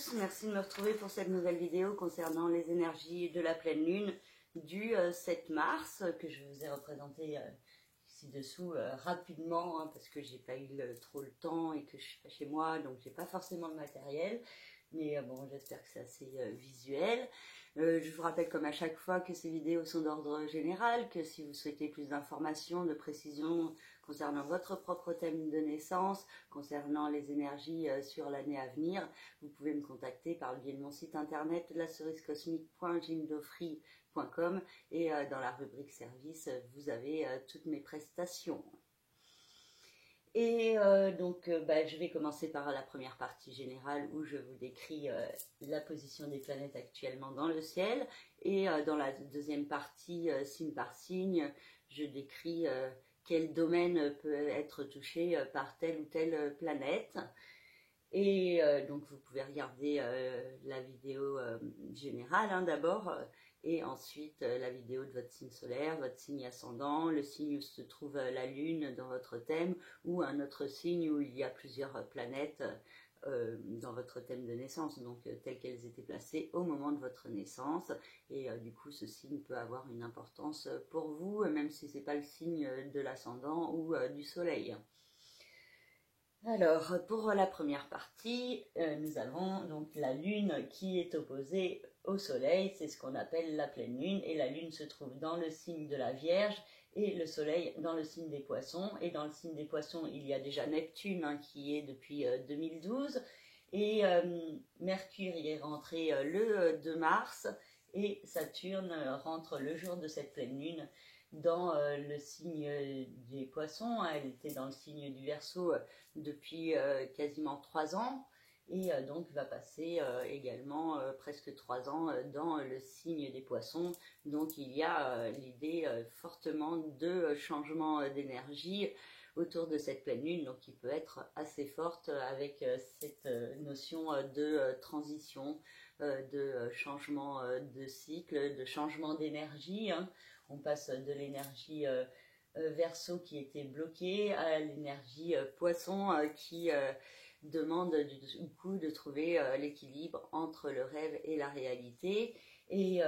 tous, merci de me retrouver pour cette nouvelle vidéo concernant les énergies de la pleine lune du 7 mars que je vous ai représenté ci-dessous rapidement parce que j'ai pas eu trop le temps et que je suis pas chez moi, donc j'ai pas forcément le matériel, mais bon, j'espère que c'est assez visuel. Je vous rappelle comme à chaque fois que ces vidéos sont d'ordre général, que si vous souhaitez plus d'informations, de précisions concernant votre propre thème de naissance, concernant les énergies sur l'année à venir, vous pouvez me contacter par le biais de mon site internet lacerisecosmique.jimdofree.com et dans la rubrique service, vous avez toutes mes prestations. Et je vais commencer par la première partie générale où je vous décris la position des planètes actuellement dans le ciel. Et dans la deuxième partie, signe par signe, je décris quel domaine peut être touché par telle ou telle planète. Et donc vous pouvez regarder la vidéo générale d'abord, et ensuite la vidéo de votre signe solaire, votre signe ascendant, le signe où se trouve la lune dans votre thème, ou un autre signe où il y a plusieurs planètes dans votre thème de naissance, donc telles qu'elles étaient placées au moment de votre naissance. Et du coup ce signe peut avoir une importance pour vous, même si ce n'est pas le signe de l'ascendant ou du soleil. Alors, pour la première partie, nous avons donc la lune qui est opposée au soleil, c'est ce qu'on appelle la pleine lune, et la lune se trouve dans le signe de la Vierge et le soleil dans le signe des Poissons. Et dans le signe des Poissons, il y a déjà Neptune qui est depuis 2012, et Mercure y est rentré le 2 mars, et Saturne rentre le jour de cette pleine lune dans le signe des Poissons. Elle était dans le signe du Verseau depuis quasiment 3 ans, et donc va passer également presque 3 ans dans le signe des Poissons. Donc il y a l'idée fortement de changement d'énergie autour de cette pleine lune, donc qui peut être assez forte avec cette notion de transition, de changement de cycle, de changement d'énergie. On passe de l'énergie Verseau qui était bloquée à l'énergie Poisson qui demande du coup de trouver l'équilibre entre le rêve et la réalité. Et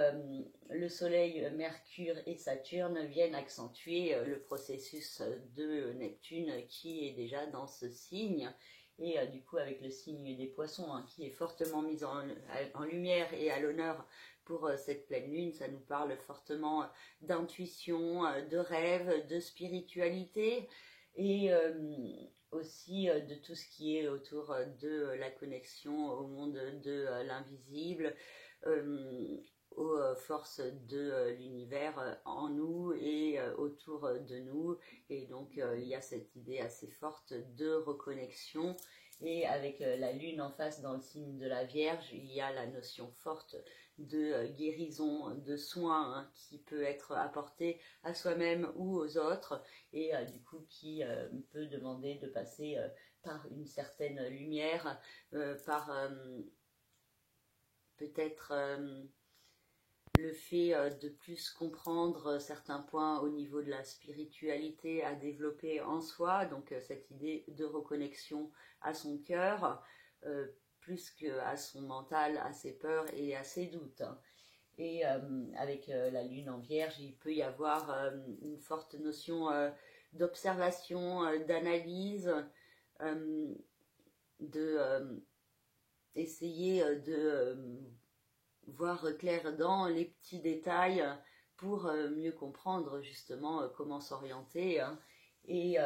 le Soleil, Mercure et Saturne viennent accentuer le processus de Neptune qui est déjà dans ce signe. Et du coup avec le signe des Poissons qui est fortement mis en lumière et à l'honneur pour cette pleine lune, ça nous parle fortement d'intuition, de rêve, de spiritualité, et aussi de tout ce qui est autour de la connexion au monde de l'invisible, aux forces de l'univers en nous et autour de nous. Et donc il y a cette idée assez forte de reconnexion. Et avec la lune en face dans le signe de la Vierge, il y a la notion forte de guérison, de soins qui peut être apporté à soi-même ou aux autres, et du coup qui peut demander de passer par une certaine lumière, par peut-être le fait de plus comprendre certains points au niveau de la spiritualité à développer en soi, donc cette idée de reconnexion à son cœur, plus qu'à son mental, à ses peurs et à ses doutes. Et avec la lune en Vierge, il peut y avoir une forte notion d'observation, d'analyse, essayer de voir clair dans les petits détails pour mieux comprendre justement comment s'orienter. Et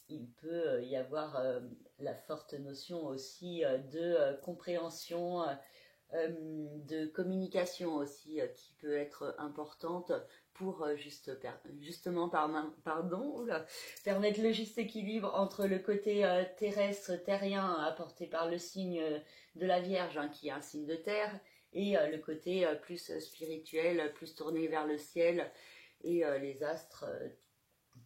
il peut y avoir la forte notion aussi de compréhension, de communication aussi qui peut être importante pour justement permettre le juste équilibre entre le côté terrestre, terrien apporté par le signe de la Vierge qui est un signe de terre, et le côté plus spirituel, plus tourné vers le ciel et les astres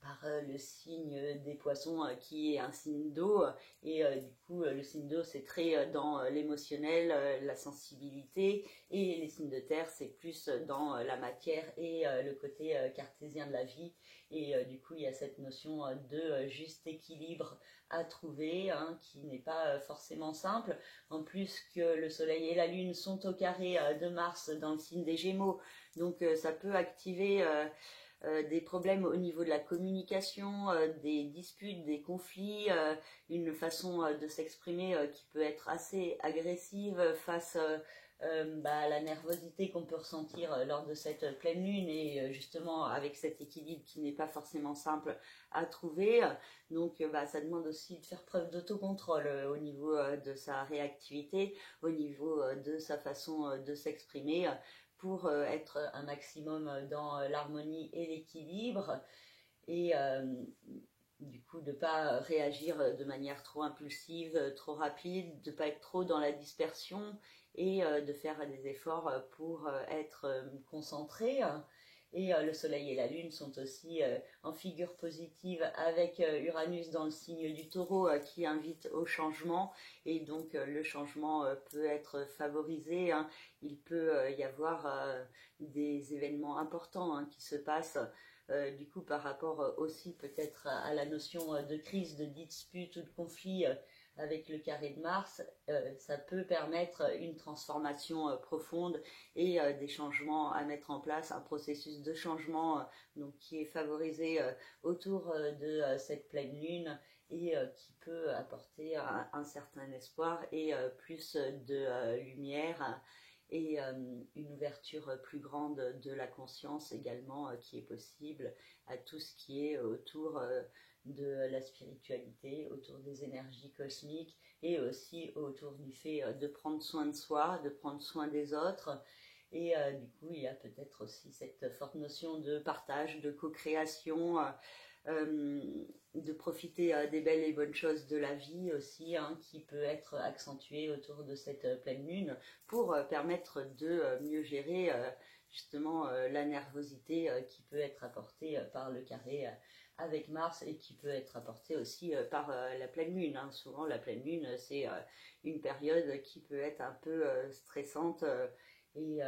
par le signe des poissons qui est un signe d'eau et du coup le signe d'eau c'est très dans l'émotionnel, la sensibilité et les signes de terre c'est plus dans la matière et le côté cartésien de la vie et du coup il y a cette notion de juste équilibre à trouver qui n'est pas forcément simple, en plus que le soleil et la lune sont au carré de Mars dans le signe des Gémeaux, donc ça peut activer des problèmes au niveau de la communication, des disputes, des conflits, une façon de s'exprimer qui peut être assez agressive face à la nervosité qu'on peut ressentir lors de cette pleine lune et justement avec cet équilibre qui n'est pas forcément simple à trouver. Donc ça demande aussi de faire preuve d'autocontrôle au niveau de sa réactivité, au niveau de sa façon de s'exprimer, pour être un maximum dans l'harmonie et l'équilibre et du coup de ne pas réagir de manière trop impulsive, trop rapide, de ne pas être trop dans la dispersion et de faire des efforts pour être concentré. Et le soleil et la lune sont aussi en figure positive avec Uranus dans le signe du taureau qui invite au changement et donc le changement peut être favorisé, il peut y avoir des événements importants qui se passent du coup par rapport aussi peut-être à la notion de crise, de dispute ou de conflit avec le carré de Mars, ça peut permettre une transformation profonde et des changements à mettre en place, un processus de changement donc, qui est favorisé autour de cette pleine lune et qui peut apporter un certain espoir et plus de lumière et une ouverture plus grande de la conscience également qui est possible à tout ce qui est autour de la spiritualité, autour des énergies cosmiques et aussi autour du fait de prendre soin de soi, de prendre soin des autres. Et du coup, il y a peut-être aussi cette forte notion de partage, de co-création, de profiter des belles et bonnes choses de la vie aussi, qui peut être accentuée autour de cette pleine lune pour permettre de mieux gérer justement la nervosité qui peut être apportée par le carré avec Mars et qui peut être apportée aussi par la pleine lune. Souvent la pleine lune c'est une période qui peut être un peu stressante et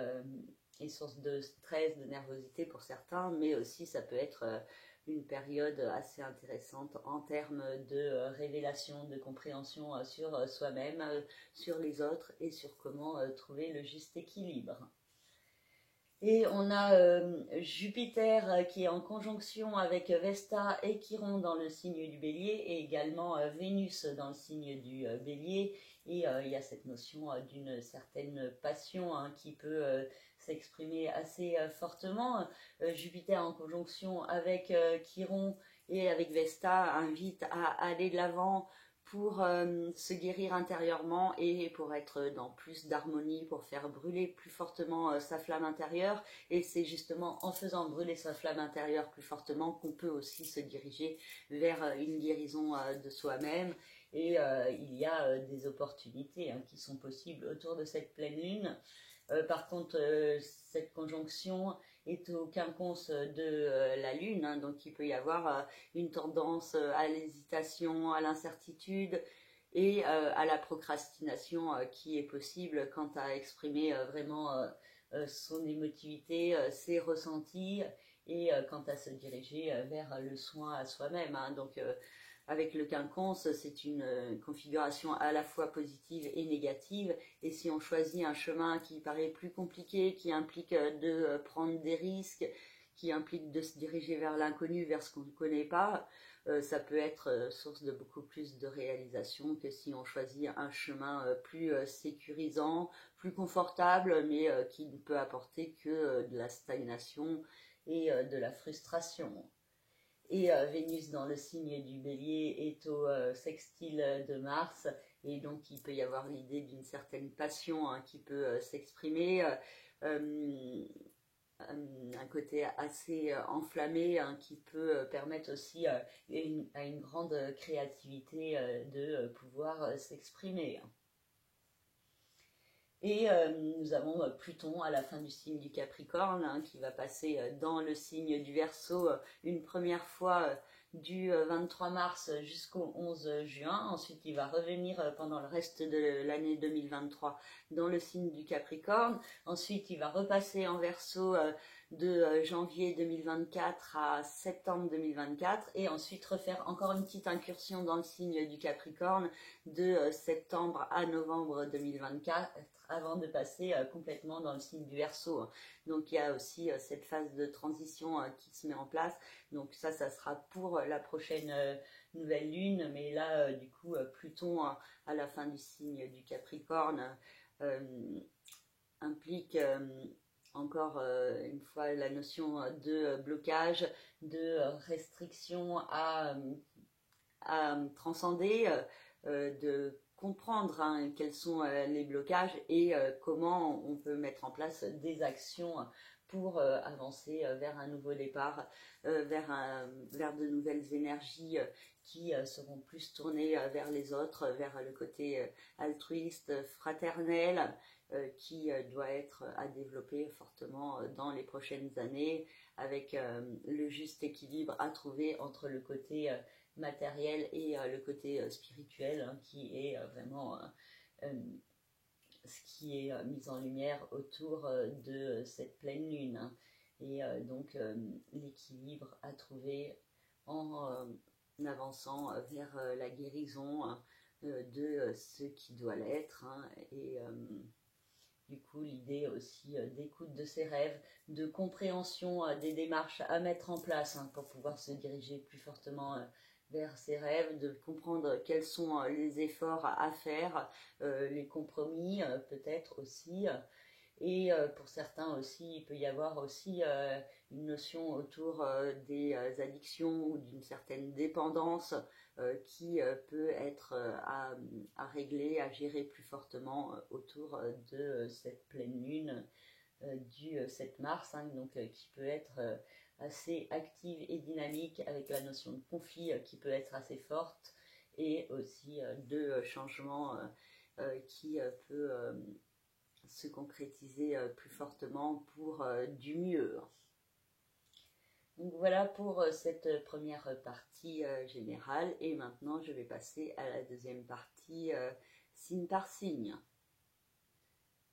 source de stress, de nervosité pour certains, mais aussi ça peut être une période assez intéressante en termes de révélation, de compréhension sur soi-même, sur les autres et sur comment trouver le juste équilibre. Et on a Jupiter qui est en conjonction avec Vesta et Chiron dans le signe du Bélier et également Vénus dans le signe du Bélier. Et il y a cette notion d'une certaine passion qui peut s'exprimer assez fortement. Jupiter en conjonction avec Chiron et avec Vesta invite à aller de l'avant pour se guérir intérieurement et pour être dans plus d'harmonie, pour faire brûler plus fortement sa flamme intérieure. Et c'est justement en faisant brûler sa flamme intérieure plus fortement qu'on peut aussi se diriger vers une guérison de soi-même. Et il y a des opportunités qui sont possibles autour de cette pleine lune. Par contre, cette conjonction est au quinconce de la Lune, donc il peut y avoir une tendance à l'hésitation, à l'incertitude et à la procrastination qui est possible quant à exprimer vraiment son émotivité, ses ressentis et quant à se diriger vers le soin à soi-même. Donc avec le quinconce, c'est une configuration à la fois positive et négative. Et si on choisit un chemin qui paraît plus compliqué, qui implique de prendre des risques, qui implique de se diriger vers l'inconnu, vers ce qu'on ne connaît pas, ça peut être source de beaucoup plus de réalisation que si on choisit un chemin plus sécurisant, plus confortable, mais qui ne peut apporter que de la stagnation et de la frustration. Et Vénus dans le signe du Bélier est au sextile de Mars et donc il peut y avoir l'idée d'une certaine passion qui peut s'exprimer, un côté assez enflammé qui peut permettre aussi à une grande créativité de pouvoir s'exprimer. Et nous avons Pluton à la fin du signe du Capricorne, hein, qui va passer dans le signe du Verseau une première fois du 23 mars jusqu'au 11 juin. Ensuite, il va revenir pendant le reste de l'année 2023 dans le signe du Capricorne. Ensuite, il va repasser en Verseau de janvier 2024 à septembre 2024 et ensuite refaire encore une petite incursion dans le signe du Capricorne de septembre à novembre 2024 avant de passer complètement dans le signe du Verseau. Donc il y a aussi cette phase de transition qui se met en place. Donc ça sera pour la prochaine nouvelle lune, mais là du coup Pluton à la fin du signe du Capricorne implique encore une fois la notion de blocage, de restriction à transcender, de comprendre quels sont les blocages et comment on peut mettre en place des actions pour avancer vers un nouveau départ, vers de nouvelles énergies qui seront plus tournées vers les autres, vers le côté altruiste, fraternel, qui doit être à développer fortement dans les prochaines années, avec le juste équilibre à trouver entre le côté matériel et le côté spirituel, hein, qui est vraiment ce qui est mis en lumière autour de cette pleine lune, hein. Et donc l'équilibre à trouver en avançant vers la guérison de ce qui doit l'être, hein. Et du coup, l'idée aussi d'écoute de ses rêves, de compréhension des démarches à mettre en place, hein, pour pouvoir se diriger plus fortement vers ses rêves, de comprendre quels sont les efforts à faire, les compromis peut-être aussi. Et pour certains aussi, il peut y avoir aussi une notion autour des addictions ou d'une certaine dépendance qui peut être à régler, à gérer plus fortement autour de cette pleine lune du 7 mars, hein, donc qui peut être assez active et dynamique, avec la notion de conflit qui peut être assez forte, et aussi de changement qui peut se concrétiser plus fortement pour du mieux. Donc voilà pour cette première partie générale, et maintenant je vais passer à la deuxième partie signe par signe.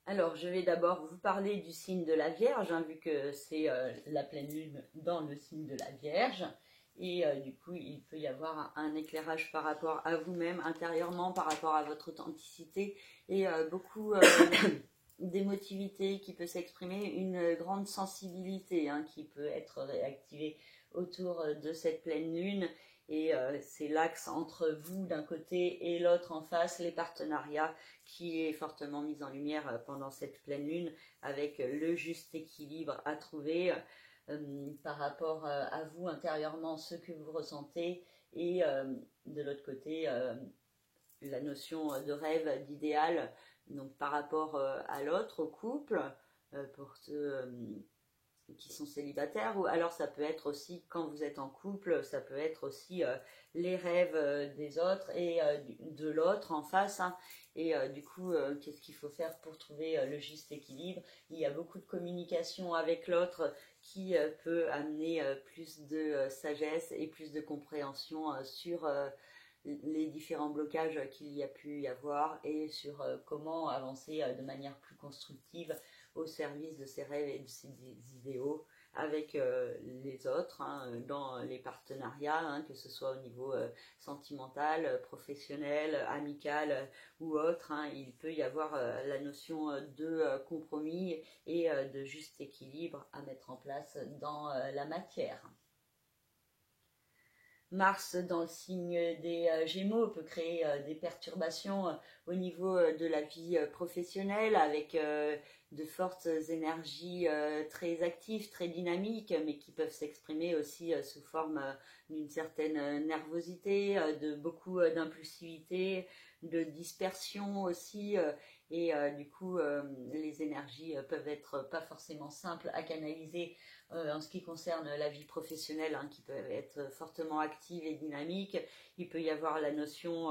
Alors je vais d'abord vous parler du signe de la Vierge, hein, vu que c'est la pleine lune dans le signe de la Vierge. Et du coup, il peut y avoir un éclairage par rapport à vous-même intérieurement, par rapport à votre authenticité, et beaucoup d'émotivité qui peut s'exprimer, une grande sensibilité, hein, qui peut être réactivée autour de cette pleine lune. Et c'est l'axe entre vous d'un côté et l'autre en face, les partenariats, qui est fortement mis en lumière pendant cette pleine lune, avec le juste équilibre à trouver par rapport à vous intérieurement, ce que vous ressentez, et de l'autre côté, la notion de rêve, d'idéal, donc par rapport à l'autre, au couple, pour ceux qui sont célibataires, ou alors ça peut être aussi quand vous êtes en couple, ça peut être aussi les rêves des autres et de l'autre en face, hein. Et du coup, qu'est-ce qu'il faut faire pour trouver le juste équilibre? Il y a beaucoup de communication avec l'autre qui peut amener plus de sagesse et plus de compréhension sur les différents blocages qu'il y a pu y avoir, et sur comment avancer de manière plus constructive au service de ses rêves et de ses idéaux avec les autres, hein, dans les partenariats, hein, que ce soit au niveau sentimental, professionnel, amical ou autre, hein. Il peut y avoir la notion de compromis et de juste équilibre à mettre en place dans la matière. Mars dans le signe des Gémeaux peut créer des perturbations au niveau de la vie professionnelle, avec de fortes énergies très actives, très dynamiques, mais qui peuvent s'exprimer aussi sous forme d'une certaine nervosité, de beaucoup d'impulsivité, de dispersion aussi, et du coup les énergies peuvent être pas forcément simples à canaliser en ce qui concerne la vie professionnelle, hein, qui peuvent être fortement actives et dynamiques. Il peut y avoir la notion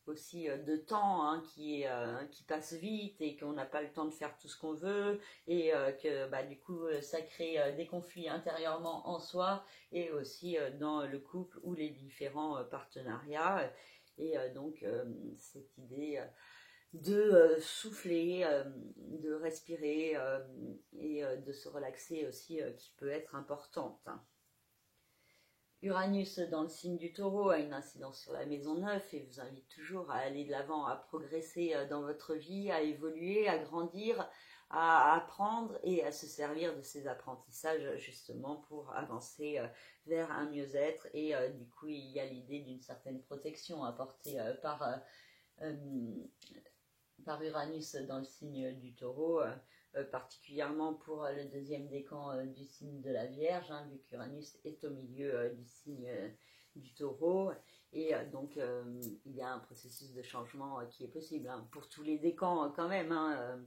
aussi de temps, hein, qui passe vite et qu'on n'a pas le temps de faire tout ce qu'on veut, et que du coup ça crée des conflits intérieurement en soi et aussi dans le couple ou les différents partenariats. Et donc cette idée de souffler, de respirer et de se relaxer aussi qui peut être importante. Uranus dans le signe du Taureau a une incidence sur la maison 9 et vous invite toujours à aller de l'avant, à progresser dans votre vie, à évoluer, à grandir, à apprendre et à se servir de ces apprentissages justement pour avancer vers un mieux-être. Et du coup, il y a l'idée d'une certaine protection apportée par Uranus dans le signe du Taureau, particulièrement pour le deuxième décan du signe de la Vierge, hein, vu qu'Uranus est au milieu du signe du Taureau. Et donc, il y a un processus de changement qui est possible, hein, pour tous les décans quand même. Hein,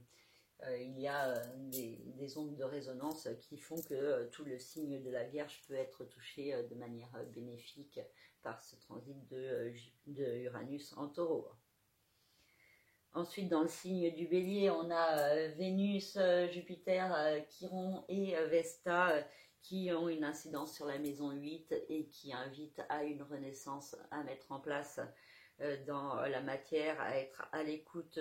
il y a des ondes de résonance qui font que tout le signe de la Vierge peut être touché de manière bénéfique par ce transit de Uranus en Taureau. Ensuite, dans le signe du Bélier, on a Vénus, Jupiter, Chiron et Vesta qui ont une incidence sur la maison 8 et qui invitent à une renaissance à mettre en place dans la matière, à être à l'écoute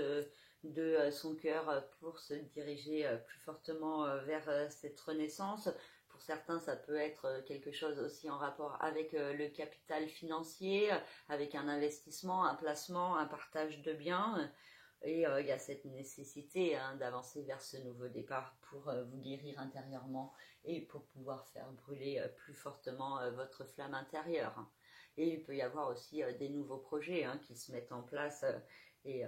de son cœur pour se diriger plus fortement vers cette renaissance. Pour certains, ça peut être quelque chose aussi en rapport avec le capital financier, avec un investissement, un placement, un partage de biens. Et il y a cette nécessité, hein, d'avancer vers ce nouveau départ pour vous guérir intérieurement et pour pouvoir faire brûler plus fortement votre flamme intérieure. Et il peut y avoir aussi des nouveaux projets, hein, qui se mettent en place et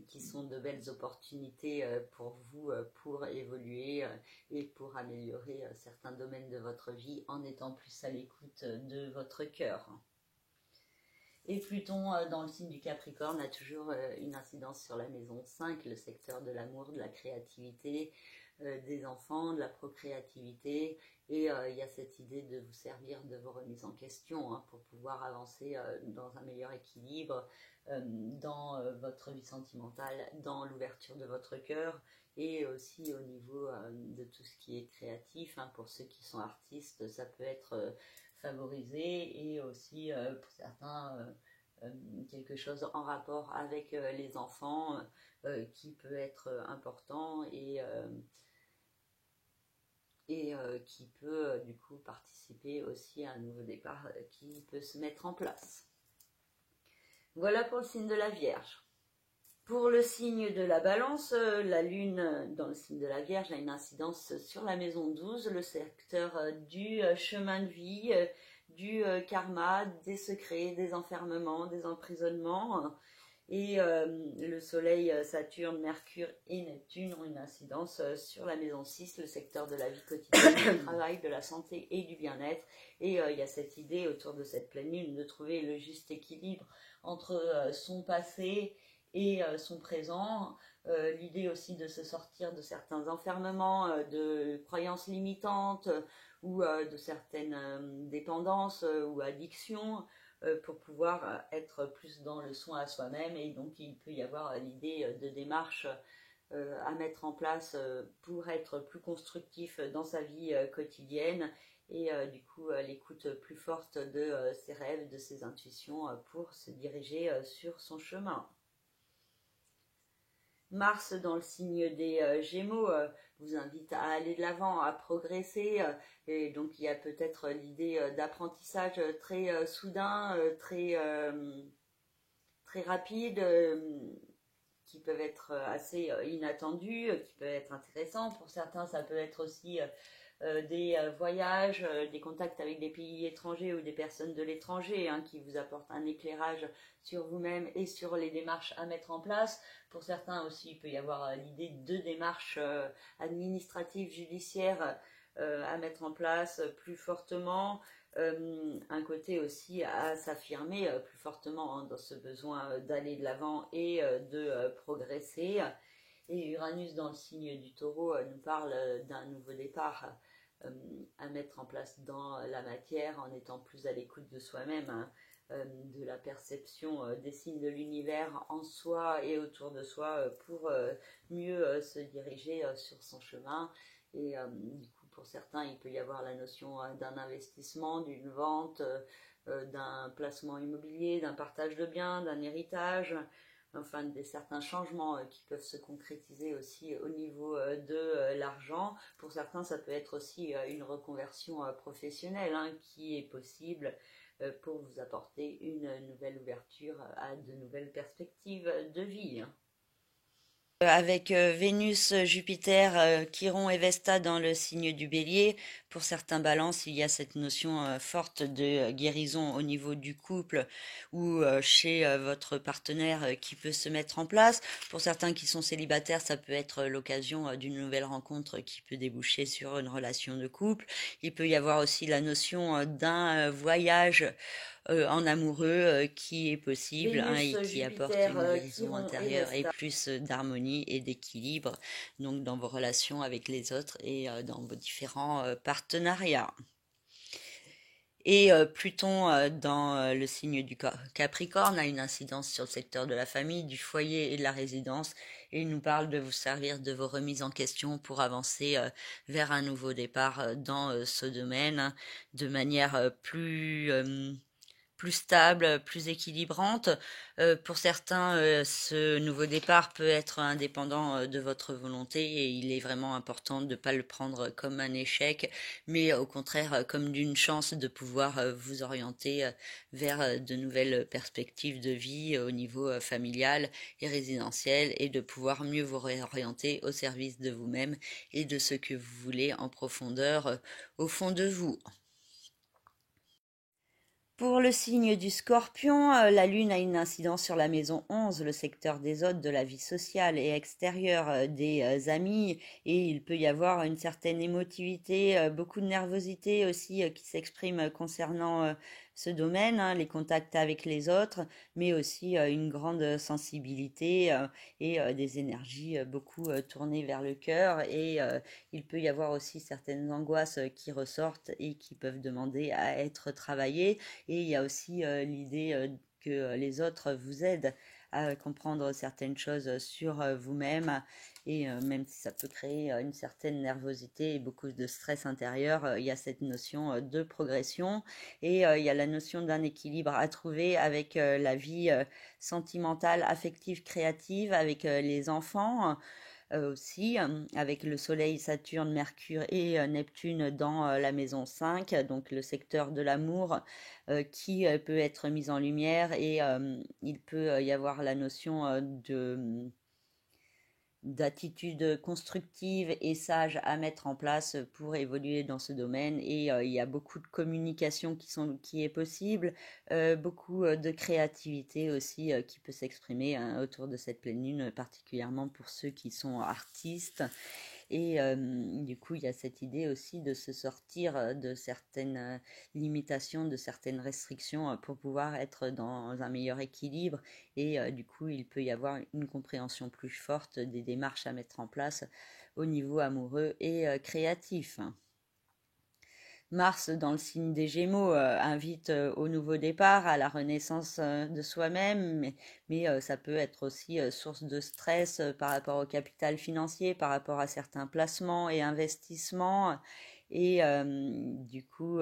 qui sont de belles opportunités pour vous, pour évoluer et pour améliorer certains domaines de votre vie en étant plus à l'écoute de votre cœur. Et Pluton dans le signe du Capricorne a toujours une incidence sur la maison 5, le secteur de l'amour, de la créativité, des enfants, de la procréativité. Et il y a cette idée de vous servir de vos remises en question, hein, pour pouvoir avancer dans un meilleur équilibre dans votre vie sentimentale, dans l'ouverture de votre cœur et aussi au niveau de tout ce qui est créatif, hein. Pour ceux qui sont artistes, ça peut être favorisé, et aussi pour certains quelque chose en rapport avec les enfants qui peut être important et qui peut du coup participer aussi à un nouveau départ qui peut se mettre en place. Voilà pour le signe de la Vierge. Pour le signe de la Balance, la Lune dans le signe de la Vierge a une incidence sur la maison 12, le secteur du chemin de vie, du karma, des secrets, des enfermements, des emprisonnements. Et le Soleil, Saturne, Mercure et Neptune ont une incidence sur la maison 6, le secteur de la vie quotidienne, du travail, de la santé et du bien-être. Et il y a cette idée autour de cette pleine lune de trouver le juste équilibre entre son passé et son présent, l'idée aussi de se sortir de certains enfermements, de croyances limitantes ou de certaines dépendances ou addictions, pour pouvoir être plus dans le soin à soi-même. Et donc il peut y avoir l'idée de démarches à mettre en place pour être plus constructif dans sa vie quotidienne et du coup l'écoute plus forte de ses rêves, de ses intuitions pour se diriger sur son chemin. Mars dans le signe des Gémeaux vous invite à aller de l'avant, à progresser, et donc il y a peut-être l'idée d'apprentissage très soudain, très rapide, qui peuvent être assez inattendus, qui peuvent être intéressants. Pour certains, ça peut être aussi des voyages, des contacts avec des pays étrangers ou des personnes de l'étranger, hein, qui vous apportent un éclairage sur vous-même et sur les démarches à mettre en place. Pour certains aussi, il peut y avoir l'idée de démarches administratives, judiciaires à mettre en place plus fortement, un côté aussi à s'affirmer plus fortement dans ce besoin d'aller de l'avant et de progresser. Et Uranus dans le signe du Taureau nous parle d'un nouveau départ à mettre en place dans la matière en étant plus à l'écoute de soi-même, hein, de la perception des signes de l'univers en soi et autour de soi pour mieux se diriger sur son chemin. Et du coup, pour certains, il peut y avoir la notion d'un investissement, d'une vente, d'un placement immobilier, d'un partage de biens, d'un héritage, enfin des certains changements qui peuvent se concrétiser aussi au niveau de l'argent. Pour certains, ça peut être aussi une reconversion professionnelle hein, qui est possible pour vous apporter une nouvelle ouverture à de nouvelles perspectives de vie. Avec Vénus, Jupiter, Chiron et Vesta dans le signe du Bélier, pour certains balances, il y a cette notion forte de guérison au niveau du couple ou chez votre partenaire qui peut se mettre en place. Pour certains qui sont célibataires, ça peut être l'occasion d'une nouvelle rencontre qui peut déboucher sur une relation de couple. Il peut y avoir aussi la notion d'un voyage en amoureux qui est possible hein, et qui apporte une guérison intérieure et plus d'harmonie et d'équilibre donc dans vos relations avec les autres et dans vos différents partenariats. Et Pluton dans le signe du Capricorne a une incidence sur le secteur de la famille, du foyer et de la résidence et il nous parle de vous servir de vos remises en question pour avancer vers un nouveau départ dans ce domaine hein, de manière plus stable, plus équilibrante. Pour certains, ce nouveau départ peut être indépendant de votre volonté et il est vraiment important de ne pas le prendre comme un échec, mais au contraire comme d'une chance de pouvoir vous orienter vers de nouvelles perspectives de vie au niveau familial et résidentiel et de pouvoir mieux vous réorienter au service de vous-même et de ce que vous voulez en profondeur au fond de vous. Pour le signe du Scorpion, la Lune a une incidence sur la maison 11, le secteur des hôtes, de la vie sociale et extérieure des amis, et il peut y avoir une certaine émotivité, beaucoup de nervosité aussi qui s'exprime concernant ce domaine, hein, les contacts avec les autres, mais aussi une grande sensibilité et des énergies beaucoup tournées vers le cœur, et il peut y avoir aussi certaines angoisses qui ressortent et qui peuvent demander à être travaillées. Et il y a aussi l'idée que les autres vous aident à comprendre certaines choses sur vous-même et même si ça peut créer une certaine nervosité et beaucoup de stress intérieur, il y a cette notion de progression et il y a la notion d'un équilibre à trouver avec la vie sentimentale, affective, créative, avec les enfants aussi, avec le Soleil, Saturne, Mercure et Neptune dans la maison 5, donc le secteur de l'amour qui peut être mis en lumière et il peut y avoir la notion de d'attitudes constructives et sages à mettre en place pour évoluer dans ce domaine et il y a beaucoup de communication qui est possible, beaucoup de créativité aussi qui peut s'exprimer hein, autour de cette pleine lune, particulièrement pour ceux qui sont artistes et du coup, il y a cette idée aussi de se sortir de certaines limitations, de certaines restrictions pour pouvoir être dans un meilleur équilibre. Et du coup, il peut y avoir une compréhension plus forte des démarches à mettre en place au niveau amoureux et créatif. Mars, dans le signe des Gémeaux, invite au nouveau départ, à la renaissance de soi-même, mais ça peut être aussi source de stress par rapport au capital financier, par rapport à certains placements et investissements. Et du coup,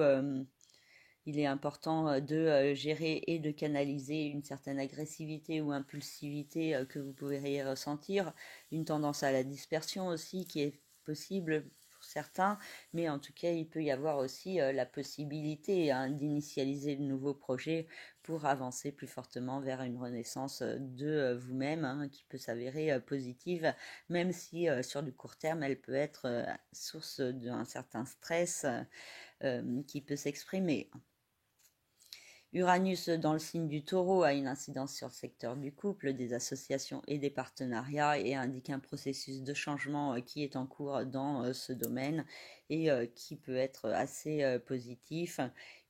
il est important de gérer et de canaliser une certaine agressivité ou impulsivité que vous pourriez ressentir, une tendance à la dispersion aussi qui est possible pour certains, mais en tout cas il peut y avoir aussi la possibilité hein, d'initialiser de nouveaux projets pour avancer plus fortement vers une renaissance de vous-même hein, qui peut s'avérer positive, même si sur du court terme elle peut être source d'un certain stress qui peut s'exprimer. Uranus dans le signe du Taureau a une incidence sur le secteur du couple, des associations et des partenariats et indique un processus de changement qui est en cours dans ce domaine et qui peut être assez positif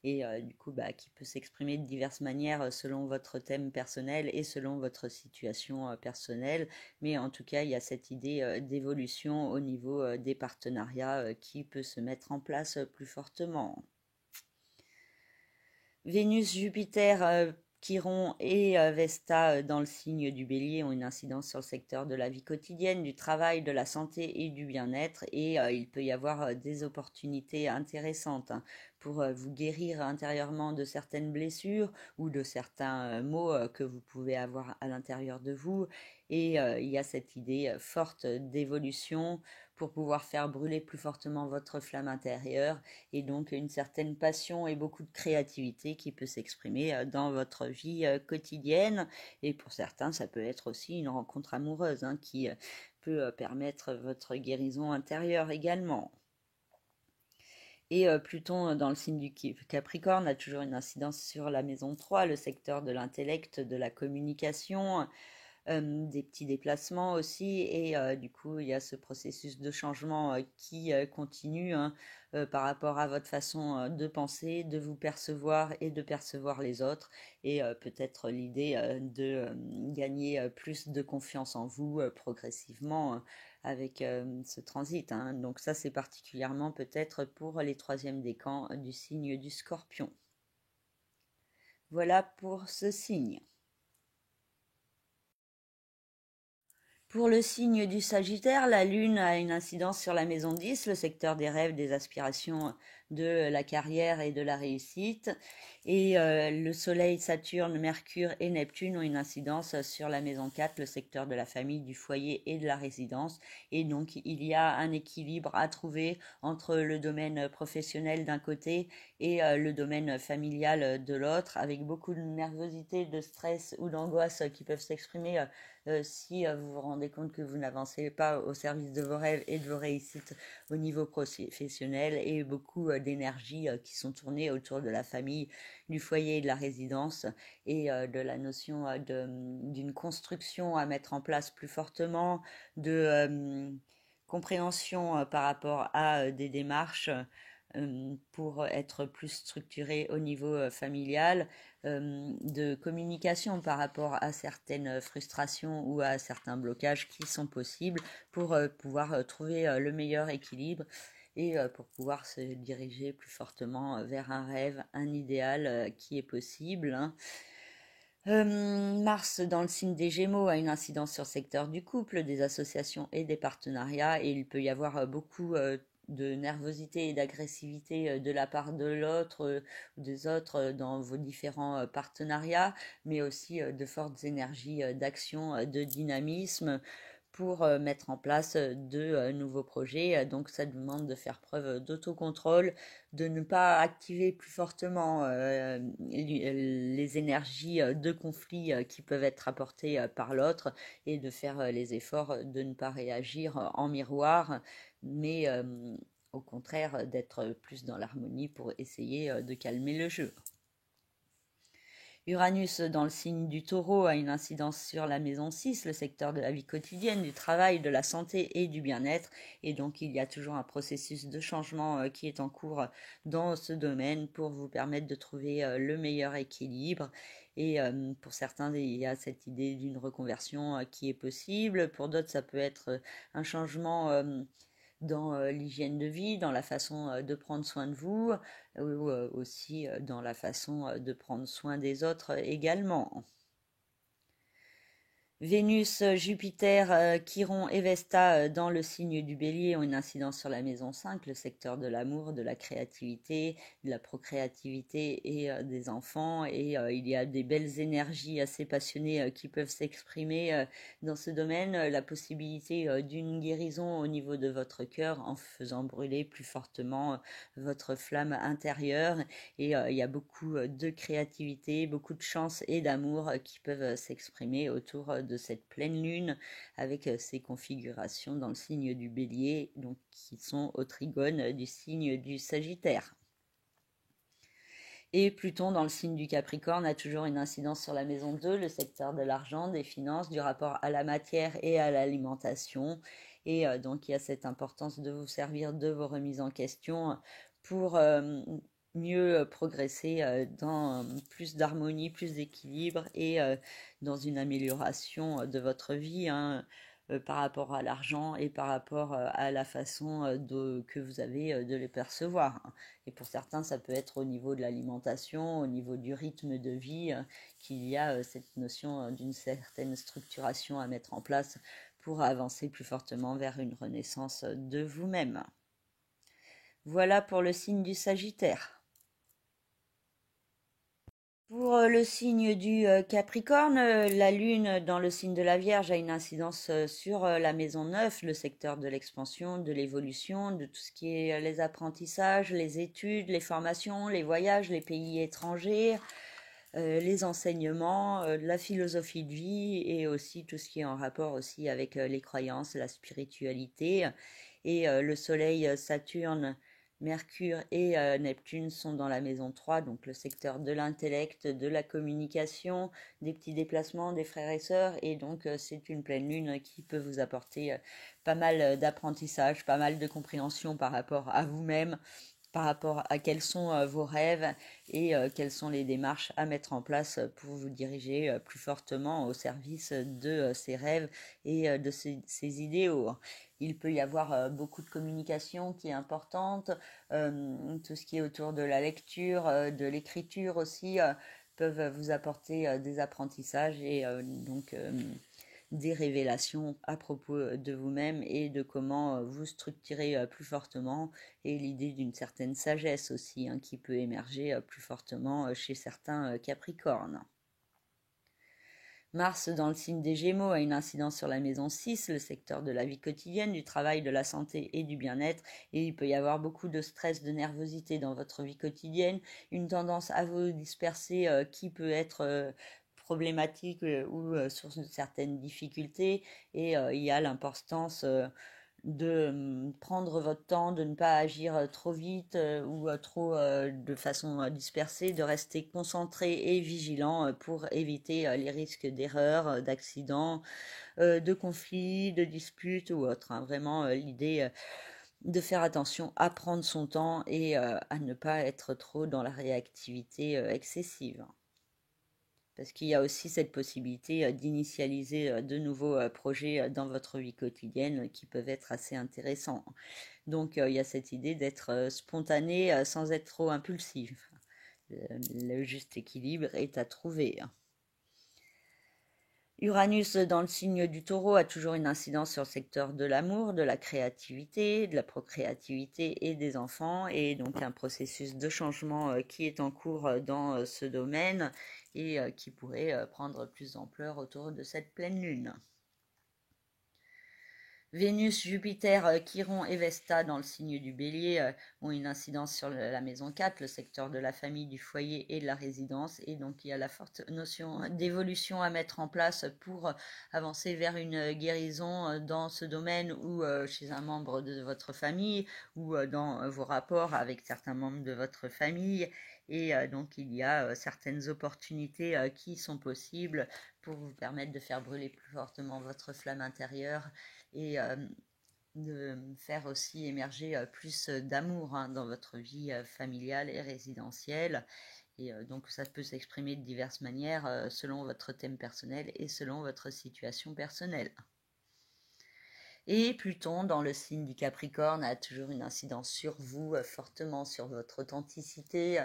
et du coup qui peut s'exprimer de diverses manières selon votre thème personnel et selon votre situation personnelle. Mais en tout cas, il y a cette idée d'évolution au niveau des partenariats qui peut se mettre en place plus fortement. Vénus, Jupiter, Chiron et Vesta dans le signe du Bélier ont une incidence sur le secteur de la vie quotidienne, du travail, de la santé et du bien-être. Et il peut y avoir des opportunités intéressantes pour vous guérir intérieurement de certaines blessures ou de certains maux que vous pouvez avoir à l'intérieur de vous. Et il y a cette idée forte d'évolution pour pouvoir faire brûler plus fortement votre flamme intérieure et donc une certaine passion et beaucoup de créativité qui peut s'exprimer dans votre vie quotidienne. Et pour certains, ça peut être aussi une rencontre amoureuse qui peut permettre votre guérison intérieure également. Et Pluton dans le signe du Capricorne a toujours une incidence sur la maison 3, le secteur de l'intellect, de la communication, des petits déplacements aussi et du coup il y a ce processus de changement qui continue par rapport à votre façon de penser, de vous percevoir et de percevoir les autres et peut-être l'idée de gagner plus de confiance en vous progressivement avec ce transit. Donc ça c'est particulièrement peut-être pour les troisièmes décans du signe du Scorpion. Voilà pour ce signe. Pour le signe du Sagittaire, la Lune a une incidence sur la maison 10, le secteur des rêves, des aspirations, de la carrière et de la réussite. Et le Soleil, Saturne, Mercure et Neptune ont une incidence sur la maison 4, le secteur de la famille, du foyer et de la résidence. Et donc, il y a un équilibre à trouver entre le domaine professionnel d'un côté et le domaine familial de l'autre, avec beaucoup de nervosité, de stress ou d'angoisse qui peuvent s'exprimer si vous vous rendez compte que vous n'avancez pas au service de vos rêves et de vos réussites au niveau professionnel et beaucoup d'énergie qui sont tournées autour de la famille, du foyer et de la résidence et de la notion d'une construction à mettre en place plus fortement, de compréhension par rapport à des démarches pour être plus structuré au niveau familial, de communication par rapport à certaines frustrations ou à certains blocages qui sont possibles pour pouvoir trouver le meilleur équilibre et pour pouvoir se diriger plus fortement vers un rêve, un idéal qui est possible. Mars dans le signe des Gémeaux a une incidence sur le secteur du couple, des associations et des partenariats et il peut y avoir beaucoup de nervosité et d'agressivité de la part de l'autre ou des autres dans vos différents partenariats, mais aussi de fortes énergies d'action, de dynamisme pour mettre en place de nouveaux projets. Donc ça demande de faire preuve d'autocontrôle, de ne pas activer plus fortement les énergies de conflit qui peuvent être apportées par l'autre et de faire les efforts de ne pas réagir en miroir, mais au contraire d'être plus dans l'harmonie pour essayer de calmer le jeu. Uranus dans le signe du Taureau a une incidence sur la maison 6, le secteur de la vie quotidienne, du travail, de la santé et du bien-être. Et donc il y a toujours un processus de changement qui est en cours dans ce domaine pour vous permettre de trouver le meilleur équilibre. Et pour certains, il y a cette idée d'une reconversion qui est possible. Pour d'autres, ça peut être un changement dans l'hygiène de vie, dans la façon de prendre soin de vous, ou aussi dans la façon de prendre soin des autres également. Vénus, Jupiter, Chiron et Vesta dans le signe du Bélier ont une incidence sur la maison 5, le secteur de l'amour, de la créativité, de la procréativité et des enfants. Et il y a des belles énergies assez passionnées qui peuvent s'exprimer dans ce domaine. La possibilité d'une guérison au niveau de votre cœur en faisant brûler plus fortement votre flamme intérieure. Et il y a beaucoup de créativité, beaucoup de chance et d'amour qui peuvent s'exprimer autour de cette pleine lune avec ces configurations dans le signe du Bélier, donc qui sont au trigone du signe du Sagittaire. Et Pluton dans le signe du Capricorne a toujours une incidence sur la maison 2, le secteur de l'argent, des finances, du rapport à la matière et à l'alimentation. Et donc il y a cette importance de vous servir de vos remises en question pour mieux progresser dans plus d'harmonie, plus d'équilibre et dans une amélioration de votre vie, hein, par rapport à l'argent et par rapport à la façon que vous avez de les percevoir. Et pour certains, ça peut être au niveau de l'alimentation, au niveau du rythme de vie, qu'il y a cette notion d'une certaine structuration à mettre en place pour avancer plus fortement vers une renaissance de vous-même. Voilà pour le signe du Sagittaire. Pour le signe du Capricorne, la Lune dans le signe de la Vierge a une incidence sur la maison 9, le secteur de l'expansion, de l'évolution, de tout ce qui est les apprentissages, les études, les formations, les voyages, les pays étrangers, les enseignements, la philosophie de vie et aussi tout ce qui est en rapport aussi avec les croyances, la spiritualité. Et le Soleil, Saturne, Mercure et Neptune sont dans la maison 3, donc le secteur de l'intellect, de la communication, des petits déplacements des frères et sœurs. Et donc c'est une pleine lune qui peut vous apporter pas mal d'apprentissage, pas mal de compréhension par rapport à vous-même, par rapport à quels sont vos rêves et quelles sont les démarches à mettre en place pour vous diriger plus fortement au service de ces rêves et de ces idéaux. Il peut y avoir beaucoup de communication qui est importante, tout ce qui est autour de la lecture, de l'écriture aussi, peuvent vous apporter des apprentissages et donc des révélations à propos de vous-même et de comment vous structurer plus fortement, et l'idée d'une certaine sagesse aussi, hein, qui peut émerger plus fortement chez certains Capricornes. Mars dans le signe des Gémeaux a une incidence sur la maison 6, le secteur de la vie quotidienne, du travail, de la santé et du bien-être. Et il peut y avoir beaucoup de stress, de nervosité dans votre vie quotidienne, une tendance à vous disperser qui peut être problématique ou source de certaines difficultés. Et il y a l'importance de prendre votre temps, de ne pas agir trop vite ou trop de façon dispersée, de rester concentré et vigilant pour éviter les risques d'erreurs, d'accidents, de conflits, de disputes ou autres, hein. Vraiment l'idée de faire attention à prendre son temps et à ne pas être trop dans la réactivité excessive. Parce qu'il y a aussi cette possibilité d'initialiser de nouveaux projets dans votre vie quotidienne qui peuvent être assez intéressants. Donc il y a cette idée d'être spontané sans être trop impulsif. Le juste équilibre est à trouver. Uranus dans le signe du Taureau a toujours une incidence sur le secteur de l'amour, de la créativité, de la procréativité et des enfants, et donc un processus de changement qui est en cours dans ce domaine et qui pourrait prendre plus d'ampleur autour de cette pleine lune. Vénus, Jupiter, Chiron et Vesta dans le signe du Bélier ont une incidence sur la maison 4, le secteur de la famille, du foyer et de la résidence. Et donc il y a la forte notion d'évolution à mettre en place pour avancer vers une guérison dans ce domaine ou chez un membre de votre famille ou dans vos rapports avec certains membres de votre famille. Et donc il y a certaines opportunités qui sont possibles pour vous permettre de faire brûler plus fortement votre flamme intérieure et de faire aussi émerger plus d'amour, hein, dans votre vie familiale et résidentielle. Et donc ça peut s'exprimer de diverses manières selon votre thème personnel et selon votre situation personnelle. Et Pluton, dans le signe du Capricorne, a toujours une incidence sur vous, fortement sur votre authenticité,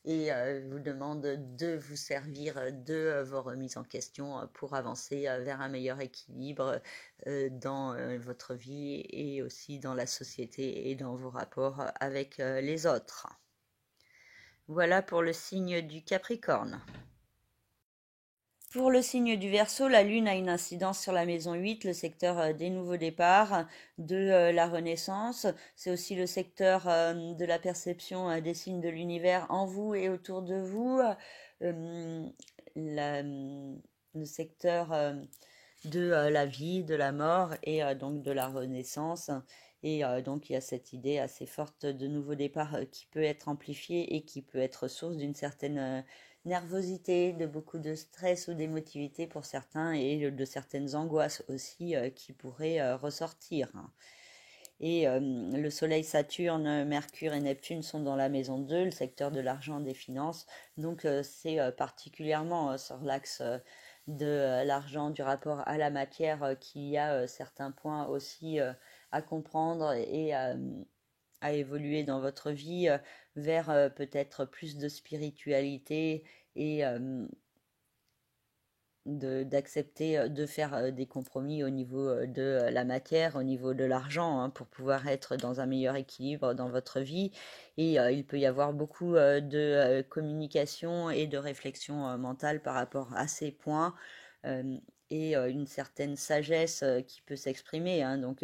et vous demande de vous servir de vos remises en question pour avancer vers un meilleur équilibre dans votre vie et aussi dans la société et dans vos rapports avec les autres. Voilà pour le signe du Capricorne. Pour le signe du Verseau, la Lune a une incidence sur la maison 8, le secteur des nouveaux départs, de la renaissance. C'est aussi le secteur de la perception des signes de l'univers en vous et autour de vous. Le secteur de la vie, de la mort et donc de la renaissance. Et donc il y a cette idée assez forte de nouveau départ qui peut être amplifiée et qui peut être source d'une certaine nervosité, de beaucoup de stress ou d'émotivité pour certains et de certaines angoisses aussi qui pourraient ressortir. Et le Soleil, Saturne, Mercure et Neptune sont dans la maison 2, le secteur de l'argent, des finances. Donc c'est particulièrement sur l'axe de l'argent, du rapport à la matière, qu'il y a certains points aussi à comprendre et à évoluer dans votre vie vers peut-être plus de spiritualité et d'accepter de faire des compromis au niveau de la matière, au niveau de l'argent, hein, pour pouvoir être dans un meilleur équilibre dans votre vie. Et il peut y avoir beaucoup de communication et de réflexion mentale par rapport à ces points. Et une certaine sagesse qui peut s'exprimer, hein. Donc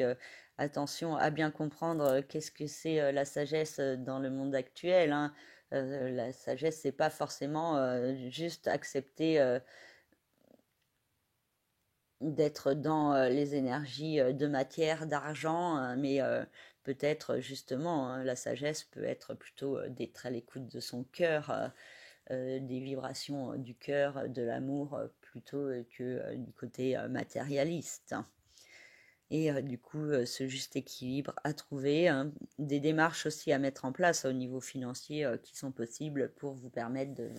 attention à bien comprendre qu'est-ce que c'est la sagesse dans le monde actuel, hein. La sagesse, c'est pas forcément juste accepter d'être dans les énergies de matière, d'argent, mais peut-être justement la sagesse peut être plutôt d'être à l'écoute de son cœur, des vibrations du cœur, de l'amour, plutôt que du côté matérialiste. Et du coup, ce juste équilibre à trouver, hein, des démarches aussi à mettre en place au niveau financier qui sont possibles pour vous permettre de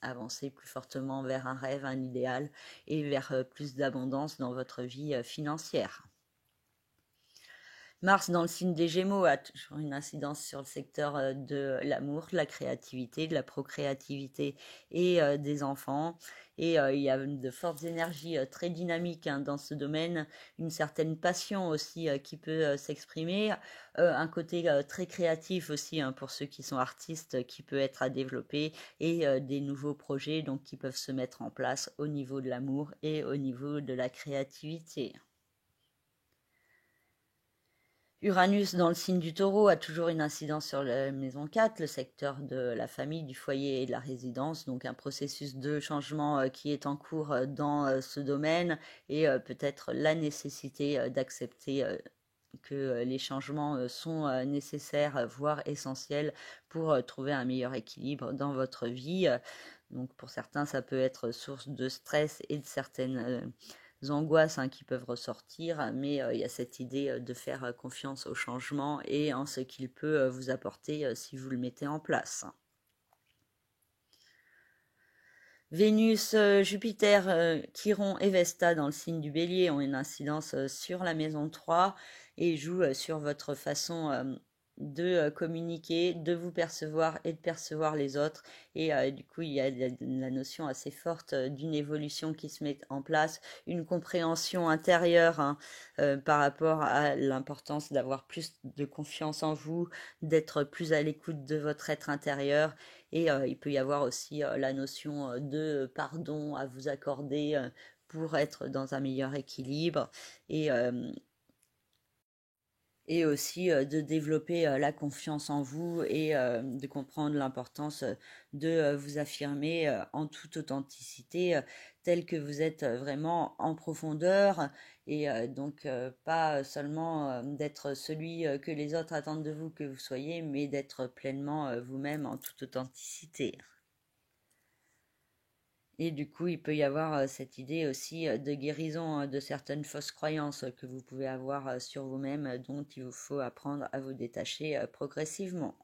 avancer plus fortement vers un rêve, un idéal et vers plus d'abondance dans votre vie financière. Mars dans le signe des Gémeaux a toujours une incidence sur le secteur de l'amour, de la créativité, de la procréativité et des enfants. Et il y a de fortes énergies très dynamiques, hein, dans ce domaine, une certaine passion aussi qui peut s'exprimer, un côté très créatif aussi, hein, pour ceux qui sont artistes qui peut être à développer et des nouveaux projets donc qui peuvent se mettre en place au niveau de l'amour et au niveau de la créativité. Uranus dans le signe du Taureau a toujours une incidence sur la maison 4, le secteur de la famille, du foyer et de la résidence, donc un processus de changement qui est en cours dans ce domaine et peut-être la nécessité d'accepter que les changements sont nécessaires, voire essentiels pour trouver un meilleur équilibre dans votre vie. Donc pour certains, ça peut être source de stress et de certaines angoisses, hein, qui peuvent ressortir, mais il y a cette idée de faire confiance au changement et en ce qu'il peut vous apporter si vous le mettez en place. Vénus, Jupiter, Chiron et Vesta dans le signe du Bélier ont une incidence sur la maison 3 et jouent sur votre façon de communiquer, de vous percevoir et de percevoir les autres. Et du coup, il y a la notion assez forte d'une évolution qui se met en place, une compréhension intérieure, hein, par rapport à l'importance d'avoir plus de confiance en vous, d'être plus à l'écoute de votre être intérieur. Et il peut y avoir aussi la notion de pardon à vous accorder pour être dans un meilleur équilibre. Et aussi de développer la confiance en vous et de comprendre l'importance de vous affirmer en toute authenticité, tel que vous êtes vraiment en profondeur et donc pas seulement d'être celui que les autres attendent de vous que vous soyez, mais d'être pleinement vous-même en toute authenticité. Et du coup, il peut y avoir cette idée aussi de guérison de certaines fausses croyances que vous pouvez avoir sur vous-même, dont il vous faut apprendre à vous détacher progressivement.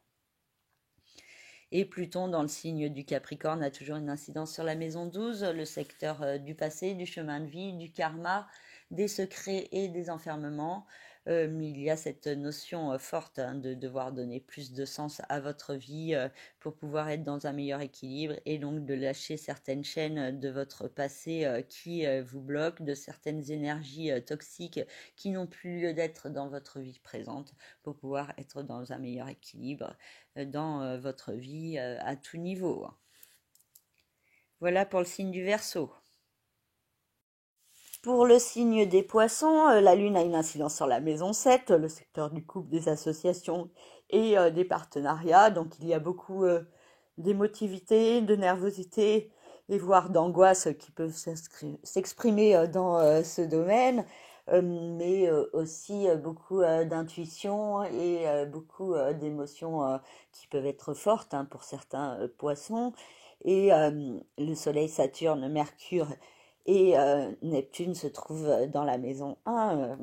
Et Pluton, dans le signe du Capricorne, a toujours une incidence sur la maison 12, le secteur du passé, du chemin de vie, du karma, des secrets et des enfermements. Mais il y a cette notion forte, hein, de devoir donner plus de sens à votre vie pour pouvoir être dans un meilleur équilibre et donc de lâcher certaines chaînes de votre passé qui vous bloquent, de certaines énergies toxiques qui n'ont plus lieu d'être dans votre vie présente pour pouvoir être dans un meilleur équilibre dans votre vie à tout niveau. Voilà pour le signe du Verseau. Pour le signe des Poissons, la Lune a une incidence sur la maison 7, le secteur du couple, des associations et des partenariats. Donc il y a beaucoup d'émotivité, de nervosité et voire d'angoisse qui peuvent s'exprimer dans ce domaine. mais aussi beaucoup d'intuition et beaucoup d'émotions qui peuvent être fortes hein, pour certains poissons. Et le Soleil, Saturne, Mercure et Neptune se trouvent dans la maison 1,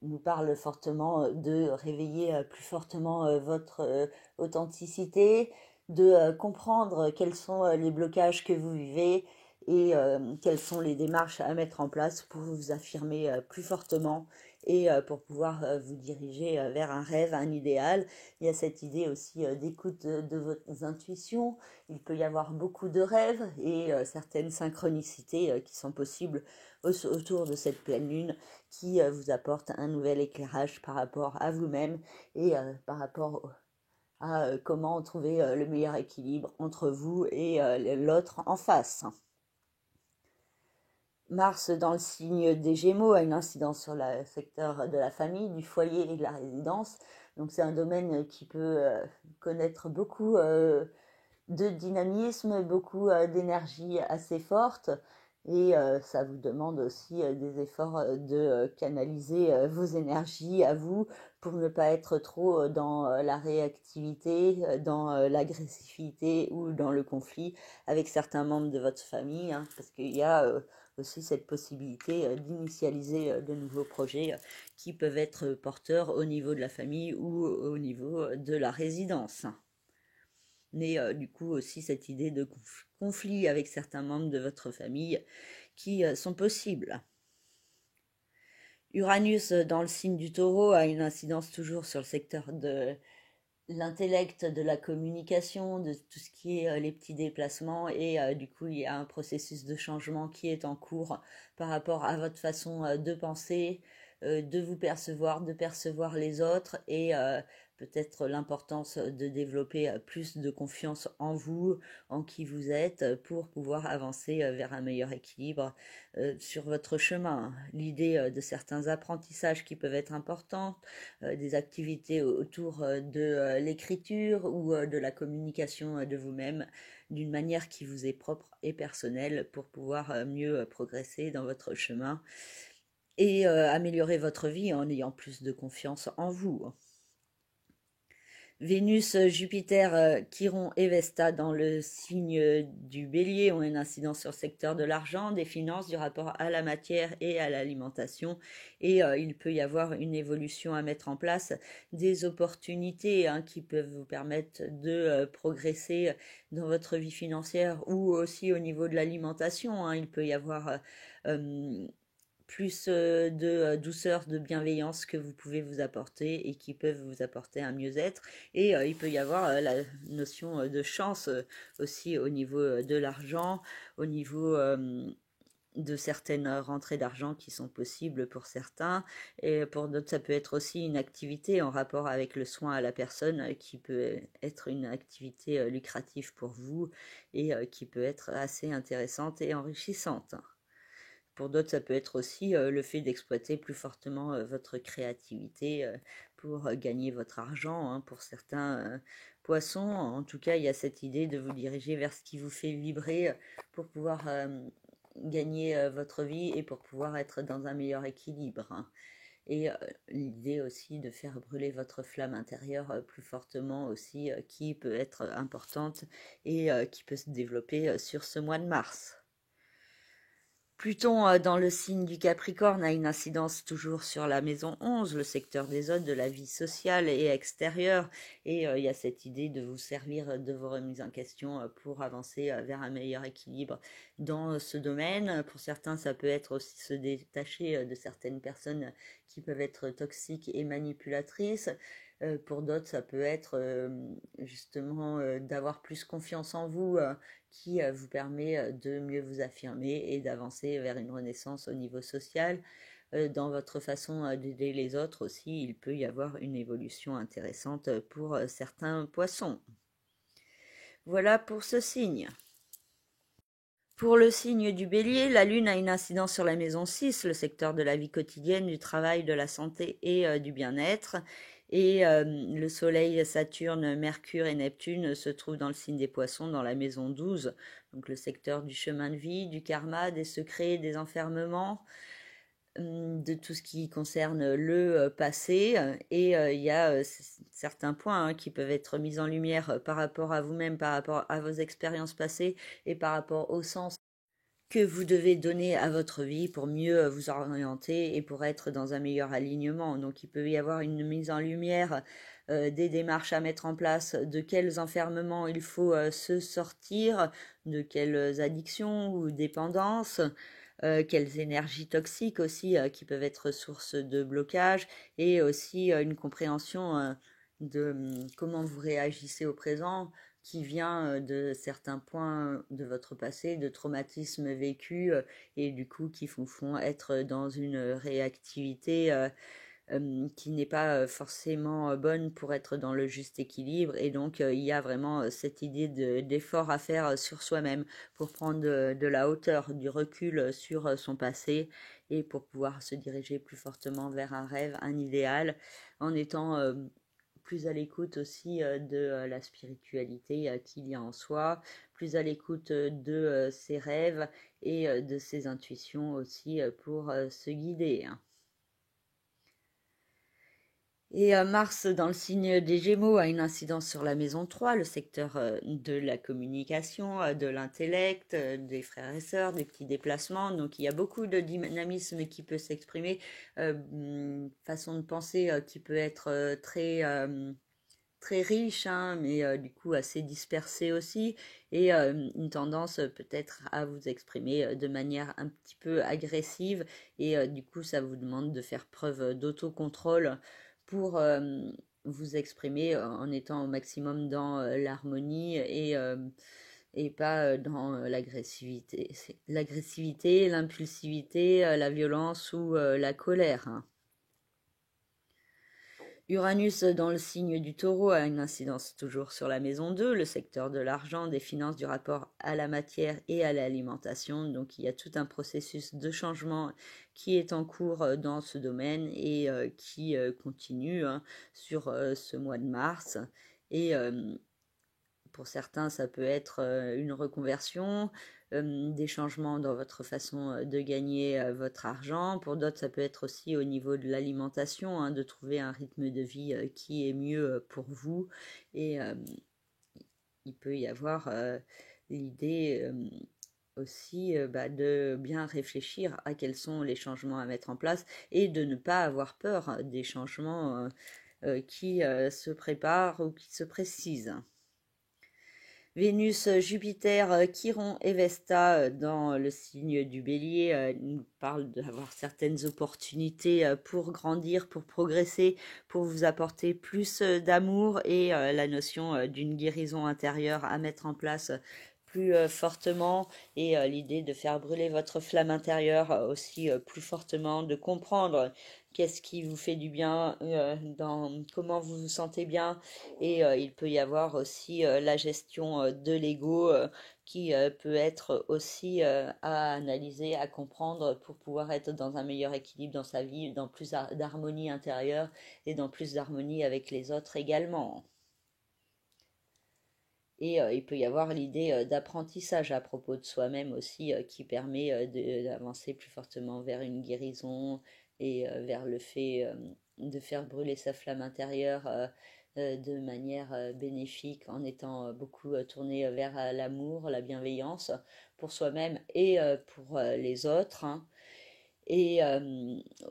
nous parle fortement de réveiller plus fortement votre authenticité, de comprendre quels sont les blocages que vous vivez et quelles sont les démarches à mettre en place pour vous affirmer plus fortement et pour pouvoir vous diriger vers un rêve, un idéal. Il y a cette idée aussi d'écoute de vos intuitions. Il peut y avoir beaucoup de rêves et certaines synchronicités qui sont possibles autour de cette pleine lune qui vous apporte un nouvel éclairage par rapport à vous-même et par rapport à comment trouver le meilleur équilibre entre vous et l'autre en face. Mars dans le signe des Gémeaux a une incidence sur le secteur de la famille, du foyer et de la résidence. Donc c'est un domaine qui peut connaître beaucoup de dynamisme, beaucoup d'énergie assez forte. Et ça vous demande aussi des efforts de canaliser vos énergies à vous pour ne pas être trop dans la réactivité, dans l'agressivité ou dans le conflit avec certains membres de votre famille, hein, parce qu'il y a aussi cette possibilité d'initialiser de nouveaux projets qui peuvent être porteurs au niveau de la famille ou au niveau de la résidence. Mais du coup aussi cette idée de conflit avec certains membres de votre famille qui sont possibles. Uranus dans le signe du Taureau a une incidence toujours sur le secteur de l'intellect, de la communication, de tout ce qui est les petits déplacements et du coup il y a un processus de changement qui est en cours par rapport à votre façon de penser, de vous percevoir, de percevoir les autres et peut-être l'importance de développer plus de confiance en vous, en qui vous êtes, pour pouvoir avancer vers un meilleur équilibre sur votre chemin. L'idée de certains apprentissages qui peuvent être importants, des activités autour de l'écriture ou de la communication de vous-même d'une manière qui vous est propre et personnelle pour pouvoir mieux progresser dans votre chemin et améliorer votre vie en ayant plus de confiance en vous. Vénus, Jupiter, Chiron et Vesta dans le signe du Bélier ont une incidence sur le secteur de l'argent, des finances, du rapport à la matière et à l'alimentation. Et il peut y avoir une évolution à mettre en place, des opportunités hein, qui peuvent vous permettre de progresser dans votre vie financière ou aussi au niveau de l'alimentation. Hein. Il peut y avoir plus de douceur, de bienveillance que vous pouvez vous apporter et qui peuvent vous apporter un mieux-être. Et il peut y avoir la notion de chance aussi au niveau de l'argent, au niveau de certaines rentrées d'argent qui sont possibles pour certains. Et pour d'autres, ça peut être aussi une activité en rapport avec le soin à la personne qui peut être une activité lucrative pour vous et qui peut être assez intéressante et enrichissante. Pour d'autres, ça peut être aussi le fait d'exploiter plus fortement votre créativité pour gagner votre argent. Hein. Pour certains poissons, en tout cas, il y a cette idée de vous diriger vers ce qui vous fait vibrer pour pouvoir gagner votre vie et pour pouvoir être dans un meilleur équilibre. Hein. Et l'idée aussi de faire brûler votre flamme intérieure plus fortement aussi, qui peut être importante et qui peut se développer sur ce mois de mars. Pluton dans le signe du Capricorne a une incidence toujours sur la maison 11, le secteur des autres, de la vie sociale et extérieure. Et il y a cette idée de vous servir de vos remises en question pour avancer vers un meilleur équilibre dans ce domaine. Pour certains, ça peut être aussi se détacher de certaines personnes qui peuvent être toxiques et manipulatrices. Pour d'autres, ça peut être justement d'avoir plus confiance en vous qui vous permet de mieux vous affirmer et d'avancer vers une renaissance au niveau social. Dans votre façon d'aider les autres aussi, il peut y avoir une évolution intéressante pour certains poissons. Voilà pour ce signe. Pour le signe du Bélier, la Lune a une incidence sur la maison 6, le secteur de la vie quotidienne, du travail, de la santé et du bien-être. Et le Soleil, Saturne, Mercure et Neptune se trouvent dans le signe des Poissons, dans la maison 12, donc le secteur du chemin de vie, du karma, des secrets, des enfermements. de tout ce qui concerne le passé et il y a certains points qui peuvent être mis en lumière par rapport à vous-même, par rapport à vos expériences passées et par rapport au sens que vous devez donner à votre vie pour mieux vous orienter et pour être dans un meilleur alignement. Donc il peut y avoir une mise en lumière des démarches à mettre en place, de quels enfermements il faut se sortir, de quelles addictions ou dépendances, quelles énergies toxiques aussi qui peuvent être source de blocage, et aussi une compréhension de comment vous réagissez au présent, qui vient de certains points de votre passé, de traumatismes vécus, et du coup qui vous font être dans une réactivité qui n'est pas forcément bonne pour être dans le juste équilibre. Et donc il y a vraiment cette idée d'effort à faire sur soi-même pour prendre de la hauteur, du recul sur son passé, et pour pouvoir se diriger plus fortement vers un rêve, un idéal, en étant plus à l'écoute aussi de la spiritualité qu'il y a en soi, plus à l'écoute de ses rêves et de ses intuitions aussi pour se guider. Et Mars, dans le signe des Gémeaux, a une incidence sur la maison 3, le secteur de la communication, de l'intellect, des frères et sœurs, des petits déplacements. Donc il y a beaucoup de dynamisme qui peut s'exprimer, façon de penser qui peut être très riche, hein, mais du coup assez dispersée aussi, et une tendance peut-être à vous exprimer de manière un petit peu agressive, et du coup ça vous demande de faire preuve d'autocontrôle pour vous exprimer en étant au maximum dans l'harmonie et pas dans l'agressivité, l'impulsivité, la violence ou la colère, hein. Uranus dans le signe du Taureau a une incidence toujours sur la maison 2, le secteur de l'argent, des finances, du rapport à la matière et à l'alimentation. Donc il y a tout un processus de changement qui est en cours dans ce domaine et qui continue sur ce mois de mars. Et pour certains, ça peut être une reconversion, des changements dans votre façon de gagner votre argent. Pour d'autres, ça peut être aussi au niveau de l'alimentation, hein, de trouver un rythme de vie qui est mieux pour vous. Et il peut y avoir l'idée aussi de bien réfléchir à quels sont les changements à mettre en place et de ne pas avoir peur des changements qui se préparent ou qui se précisent. Vénus, Jupiter, Chiron et Vesta dans le signe du Bélier nous parlent d'avoir certaines opportunités pour grandir, pour progresser, pour vous apporter plus d'amour et la notion d'une guérison intérieure à mettre en place plus fortement, et l'idée de faire brûler votre flamme intérieure aussi plus fortement, de comprendre qu'est-ce qui vous fait du bien, dans comment vous vous sentez bien. Et il peut y avoir aussi la gestion de l'ego qui peut être aussi à analyser, à comprendre pour pouvoir être dans un meilleur équilibre dans sa vie, dans plus d'harmonie intérieure et dans plus d'harmonie avec les autres également. Et il peut y avoir l'idée d'apprentissage à propos de soi-même aussi qui permet d'avancer plus fortement vers une guérison et vers le fait de faire brûler sa flamme intérieure de manière bénéfique, en étant beaucoup tourné vers l'amour, la bienveillance pour soi-même et pour les autres, hein. Et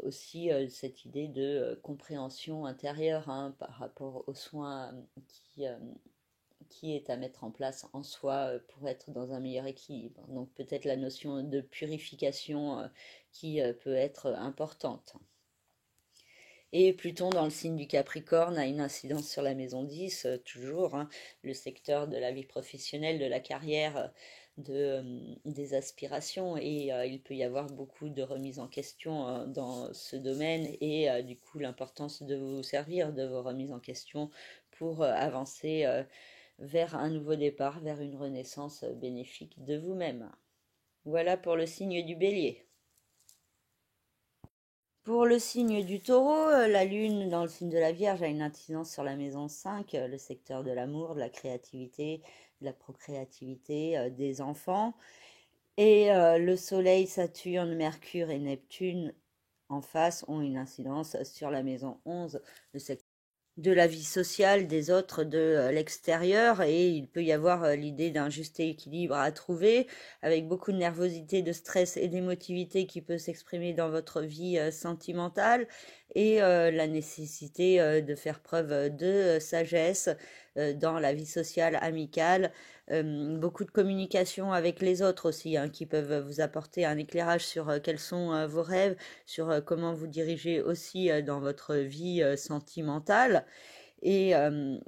aussi cette idée de compréhension intérieure, hein, par rapport aux soins qui, qui est à mettre en place en soi pour être dans un meilleur équilibre. Donc peut-être la notion de purification qui peut être importante. Et Pluton dans le signe du Capricorne a une incidence sur la maison 10, toujours, hein, le secteur de la vie professionnelle, de la carrière, des aspirations, et il peut y avoir beaucoup de remises en question dans ce domaine, et du coup l'importance de vous servir de vos remises en question pour avancer vers un nouveau départ, vers une renaissance bénéfique de vous-même. Voilà pour le signe du Bélier. Pour le signe du Taureau, la lune dans le signe de la Vierge a une incidence sur la maison 5, le secteur de l'amour, de la créativité, de la procréativité, des enfants. Et le Soleil, Saturne, Mercure et Neptune en face ont une incidence sur la maison 11, le secteur de la vie sociale des autres de l'extérieur, et il peut y avoir l'idée d'un juste équilibre à trouver avec beaucoup de nervosité, de stress et d'émotivité qui peut s'exprimer dans votre vie sentimentale, et la nécessité de faire preuve de sagesse dans la vie sociale amicale, beaucoup de communication avec les autres aussi, hein, qui peuvent vous apporter un éclairage sur quels sont vos rêves, sur comment vous dirigez aussi dans votre vie sentimentale. Et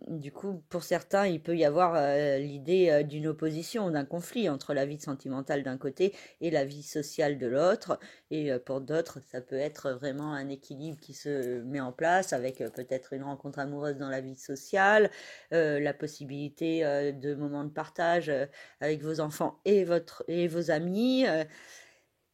du coup, pour certains, il peut y avoir l'idée d'une opposition, d'un conflit entre la vie sentimentale d'un côté et la vie sociale de l'autre. Et pour d'autres, ça peut être vraiment un équilibre qui se met en place avec peut-être une rencontre amoureuse dans la vie sociale, la possibilité de moments de partage avec vos enfants et vos amis.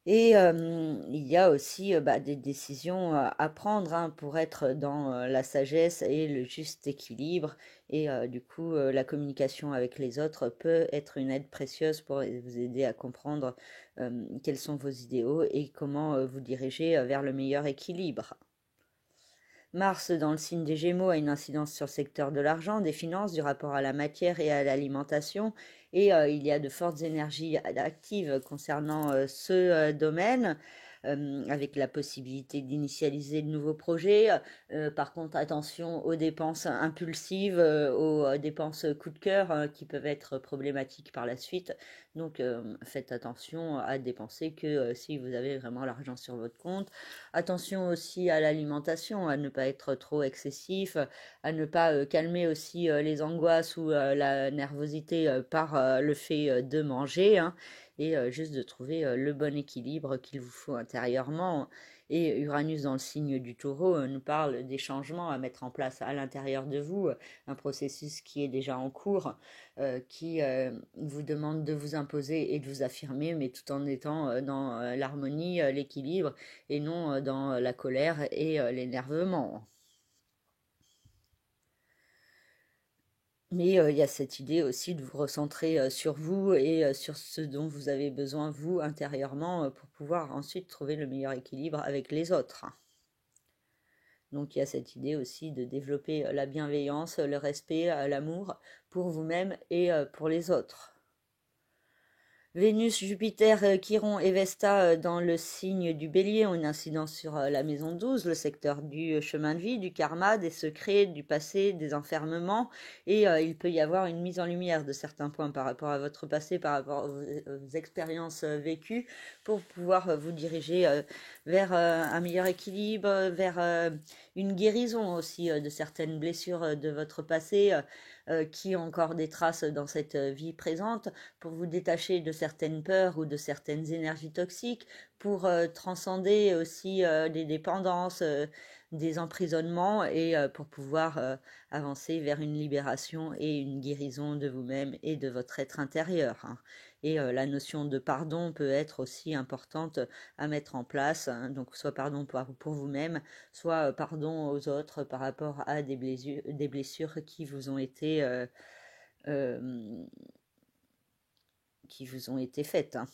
Et il y a aussi des décisions à prendre, hein, pour être dans la sagesse et le juste équilibre. Et du coup, la communication avec les autres peut être une aide précieuse pour vous aider à comprendre quels sont vos idéaux et comment vous diriger vers le meilleur équilibre. Mars, dans le signe des Gémeaux, a une incidence sur le secteur de l'argent, des finances, du rapport à la matière et à l'alimentation. Et il y a de fortes énergies actives concernant ce domaine, avec la possibilité d'initialiser de nouveaux projets. Par contre, attention aux dépenses impulsives, aux dépenses coup de cœur, hein, qui peuvent être problématiques par la suite. Donc, faites attention à dépenser que si vous avez vraiment l'argent sur votre compte. Attention aussi à l'alimentation, à ne pas être trop excessif, à ne pas calmer aussi les angoisses ou la nervosité par le fait de manger, hein, et juste de trouver le bon équilibre qu'il vous faut intérieurement. Et Uranus dans le signe du Taureau nous parle des changements à mettre en place à l'intérieur de vous, un processus qui est déjà en cours, qui vous demande de vous imposer et de vous affirmer, mais tout en étant dans l'harmonie, l'équilibre, et non dans la colère et l'énervement. Mais il y a cette idée aussi de vous recentrer sur vous et sur ce dont vous avez besoin, vous, intérieurement, pour pouvoir ensuite trouver le meilleur équilibre avec les autres. Donc il y a cette idée aussi de développer la bienveillance, le respect, l'amour pour vous-même et pour les autres. Vénus, Jupiter, Chiron et Vesta dans le signe du Bélier ont une incidence sur la maison 12, le secteur du chemin de vie, du karma, des secrets, du passé, des enfermements. Et il peut y avoir une mise en lumière de certains points par rapport à votre passé, par rapport aux expériences vécues, pour pouvoir vous diriger vers un meilleur équilibre, vers une guérison aussi de certaines blessures de votre passé qui ont encore des traces dans cette vie présente, pour vous détacher de certaines peurs ou de certaines énergies toxiques, pour transcender aussi des dépendances, des emprisonnements, et pour pouvoir avancer vers une libération et une guérison de vous-même et de votre être intérieur, hein. Et la notion de pardon peut être aussi importante à mettre en place, hein, donc soit pardon pour vous-même, soit pardon aux autres par rapport à des blessures euh, qui vous ont été faites, hein.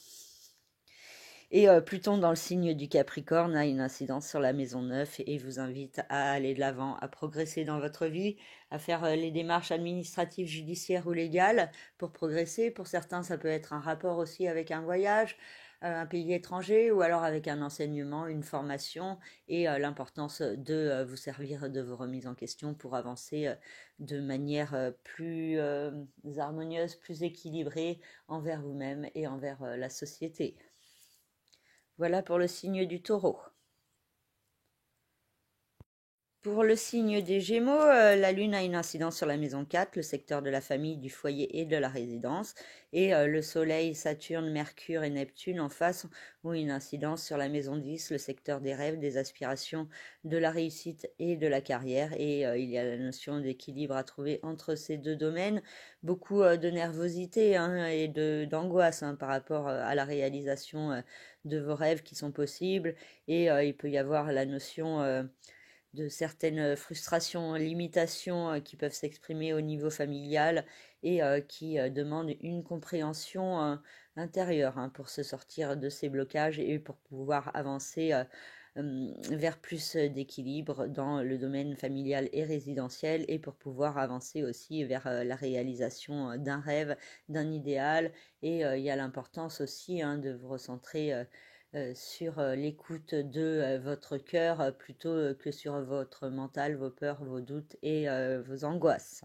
Et Pluton dans le signe du Capricorne a une incidence sur la maison 9 et vous invite à aller de l'avant, à progresser dans votre vie, à faire les démarches administratives, judiciaires ou légales pour progresser. Pour certains, ça peut être un rapport aussi avec un voyage, un pays étranger, ou alors avec un enseignement, une formation, et l'importance de vous servir de vos remises en question pour avancer de manière plus harmonieuse, plus équilibrée envers vous-même et envers la société. Voilà pour le signe du Taureau. Pour le signe des Gémeaux, la Lune a une incidence sur la maison 4, le secteur de la famille, du foyer et de la résidence. Et le Soleil, Saturne, Mercure et Neptune en face ont une incidence sur la maison 10, le secteur des rêves, des aspirations, de la réussite et de la carrière. Et il y a la notion d'équilibre à trouver entre ces deux domaines. Beaucoup de nervosité, hein, et d'angoisse, hein, par rapport à la réalisation de vos rêves qui sont possibles. Et il peut y avoir la notion de certaines frustrations, limitations qui peuvent s'exprimer au niveau familial, et qui demandent une compréhension intérieure, hein, pour se sortir de ces blocages et pour pouvoir avancer vers plus d'équilibre dans le domaine familial et résidentiel, et pour pouvoir avancer aussi vers la réalisation d'un rêve, d'un idéal. Et il y a l'importance aussi de vous recentrer sur l'écoute de votre cœur plutôt que sur votre mental, vos peurs, vos doutes et vos angoisses.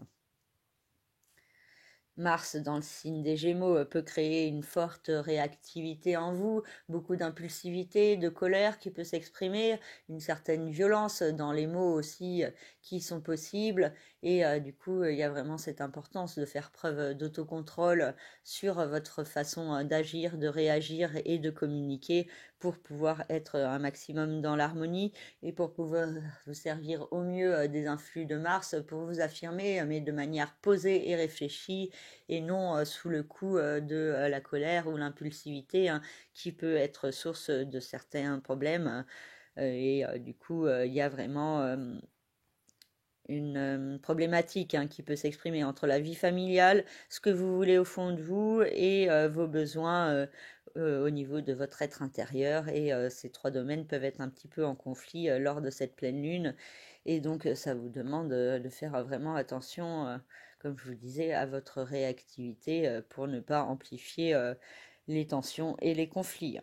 Mars dans le signe des Gémeaux peut créer une forte réactivité en vous, beaucoup d'impulsivité, de colère qui peut s'exprimer, une certaine violence dans les mots aussi qui sont possibles. Et du coup, il y a vraiment cette importance de faire preuve d'autocontrôle sur votre façon d'agir, de réagir et de communiquer pour pouvoir être un maximum dans l'harmonie et pour pouvoir vous servir au mieux des influx de Mars pour vous affirmer, mais de manière posée et réfléchie, et non sous le coup de la colère ou l'impulsivité qui peut être source de certains problèmes. Et du coup, il y a vraiment une problématique qui peut s'exprimer entre la vie familiale, ce que vous voulez au fond de vous et vos besoins au niveau de votre être intérieur. Et ces trois domaines peuvent être un petit peu en conflit lors de cette pleine lune. Et donc, ça vous demande de faire vraiment attention, comme je vous disais, à votre réactivité pour ne pas amplifier les tensions et les conflits.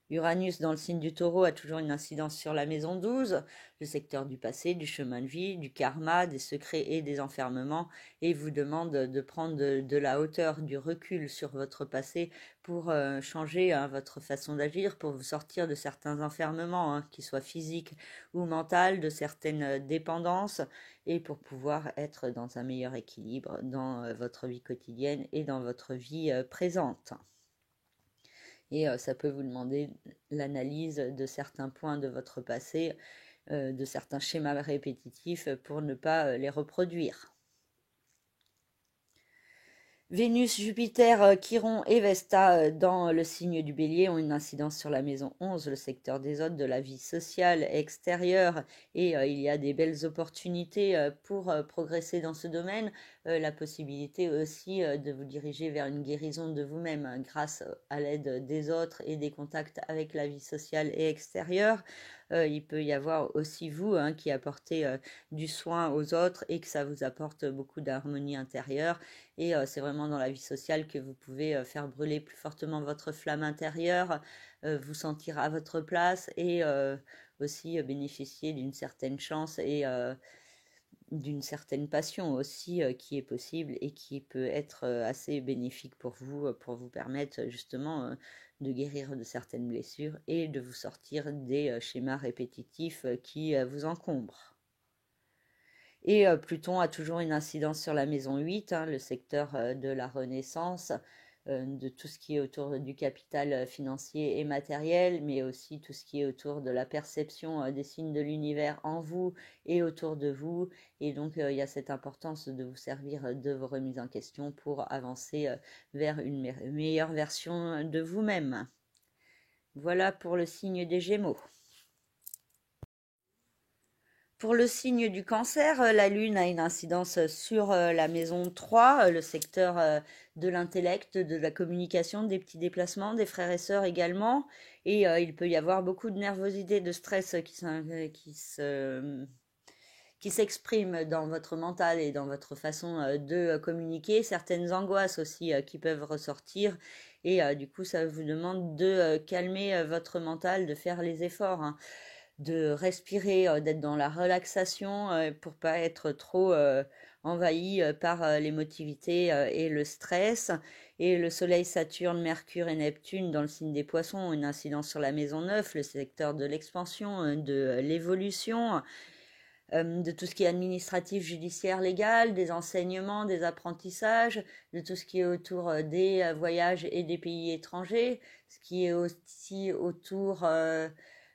Uranus dans le signe du Taureau a toujours une incidence sur la maison 12, le secteur du passé, du chemin de vie, du karma, des secrets et des enfermements, et vous demande de prendre de la hauteur, du recul sur votre passé pour changer votre façon d'agir, pour vous sortir de certains enfermements, qu'ils soient physiques ou mentaux, de certaines dépendances, et pour pouvoir être dans un meilleur équilibre dans votre vie quotidienne et dans votre vie présente. Et ça peut vous demander l'analyse de certains points de votre passé, de certains schémas répétitifs pour ne pas les reproduire. Vénus, Jupiter, Chiron et Vesta dans le signe du Bélier ont une incidence sur la maison 11, le secteur des autres, de la vie sociale extérieure, et il y a des belles opportunités pour progresser dans ce domaine, la possibilité aussi de vous diriger vers une guérison de vous-même grâce à l'aide des autres et des contacts avec la vie sociale et extérieure. Il peut y avoir aussi vous qui apportez du soin aux autres et que ça vous apporte beaucoup d'harmonie intérieure. Et c'est vraiment dans la vie sociale que vous pouvez faire brûler plus fortement votre flamme intérieure, vous sentir à votre place et aussi bénéficier d'une certaine chance et d'une certaine passion aussi qui est possible et qui peut être assez bénéfique pour vous permettre justement de guérir de certaines blessures et de vous sortir des schémas répétitifs qui vous encombrent. Et Pluton a toujours une incidence sur la maison 8, le secteur de la renaissance, de tout ce qui est autour du capital financier et matériel, mais aussi tout ce qui est autour de la perception des signes de l'univers en vous et autour de vous. Et donc, il y a cette importance de vous servir de vos remises en question pour avancer vers une meilleure version de vous-même. Voilà pour le signe des Gémeaux. Pour le signe du Cancer, la Lune a une incidence sur la maison 3, le secteur de l'intellect, de la communication, des petits déplacements, des frères et sœurs également. Et il peut y avoir beaucoup de nervosité, de stress qui s'expriment dans votre mental et dans votre façon de communiquer. Certaines angoisses aussi qui peuvent ressortir. Et du coup, ça vous demande de calmer votre mental, de faire les efforts, de respirer, d'être dans la relaxation pour pas être trop envahi par l'émotivité et le stress. Et le Soleil, Saturne, Mercure et Neptune dans le signe des Poissons ont une incidence sur la maison 9, le secteur de l'expansion, de l'évolution, de tout ce qui est administratif, judiciaire, légal, des enseignements, des apprentissages, de tout ce qui est autour des voyages et des pays étrangers, ce qui est aussi autour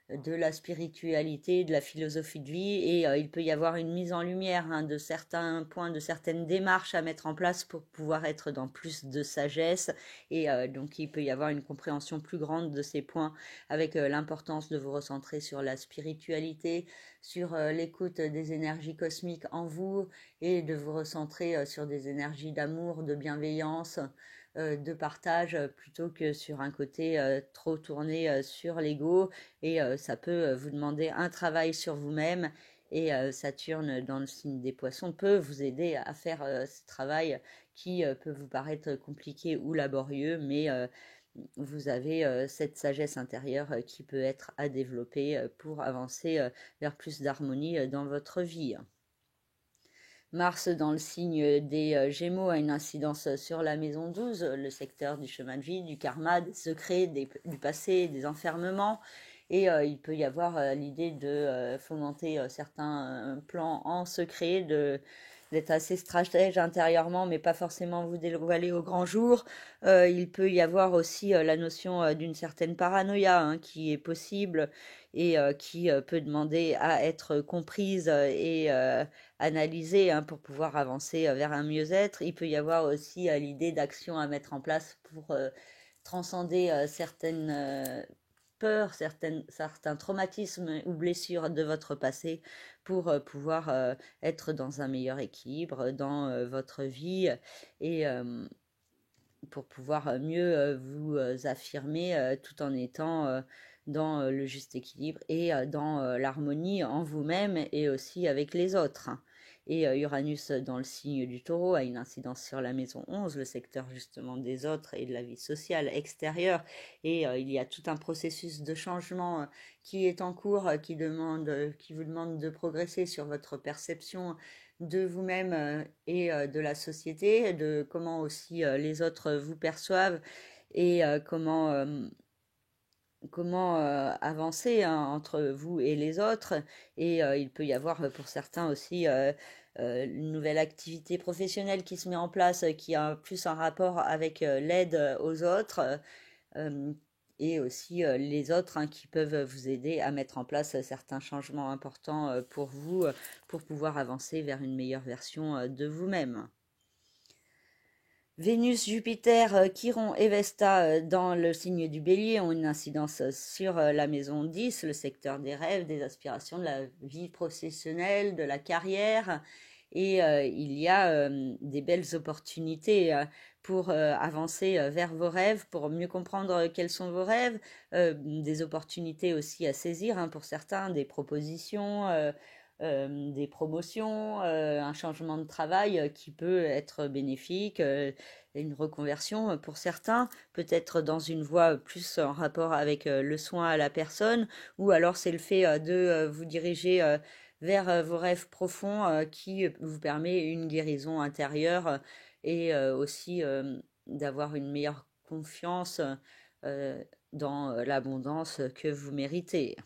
de la spiritualité, de la philosophie de vie, et il peut y avoir une mise en lumière de certains points, de certaines démarches à mettre en place pour pouvoir être dans plus de sagesse, et donc il peut y avoir une compréhension plus grande de ces points avec l'importance de vous recentrer sur la spiritualité, sur l'écoute des énergies cosmiques en vous et de vous recentrer sur des énergies d'amour, de bienveillance, de partage plutôt que sur un côté trop tourné sur l'ego. Et ça peut vous demander un travail sur vous-même. Et Saturne dans le signe des poissons peut vous aider à faire ce travail qui peut vous paraître compliqué ou laborieux, mais vous avez cette sagesse intérieure qui peut être à développer pour avancer vers plus d'harmonie dans votre vie. Mars dans le signe des Gémeaux a une incidence sur la maison 12, le secteur du chemin de vie, du karma, des secrets, du passé, des enfermements. Et il peut y avoir l'idée de fomenter certains plans en secret, d'être assez stratège intérieurement, mais pas forcément vous dévoiler au grand jour. Il peut y avoir aussi la notion d'une certaine paranoïa hein, qui est possible et qui peut demander à être comprise et analysée hein, pour pouvoir avancer vers un mieux-être. Il peut y avoir aussi l'idée d'action à mettre en place pour transcender certaines peurs, certains traumatismes ou blessures de votre passé pour pouvoir être dans un meilleur équilibre dans votre vie et pour pouvoir mieux vous affirmer tout en étant dans le juste équilibre et dans l'harmonie en vous-même et aussi avec les autres. Et Uranus dans le signe du Taureau a une incidence sur la maison 11, le secteur justement des autres et de la vie sociale extérieure. Et il y a tout un processus de changement qui est en cours, qui vous demande de progresser sur votre perception de vous-même et de la société, de comment aussi les autres vous perçoivent et comment avancer hein, entre vous et les autres. Et il peut y avoir pour certains aussi une nouvelle activité professionnelle qui se met en place, qui a plus un rapport avec l'aide aux autres. Et aussi les autres hein, qui peuvent vous aider à mettre en place certains changements importants pour vous, pour pouvoir avancer vers une meilleure version de vous-même. Vénus, Jupiter, Chiron et Vesta dans le signe du Bélier ont une incidence sur la maison 10, le secteur des rêves, des aspirations, de la vie professionnelle, de la carrière. Et il y a des belles opportunités pour avancer vers vos rêves, pour mieux comprendre quels sont vos rêves, des opportunités aussi à saisir hein, pour certains, des propositions, des promotions, un changement de travail qui peut être bénéfique, une reconversion pour certains, peut-être dans une voie plus en rapport avec le soin à la personne, ou alors c'est le fait de vous diriger vers vos rêves profonds qui vous permet une guérison intérieure et aussi d'avoir une meilleure confiance dans l'abondance que vous méritez.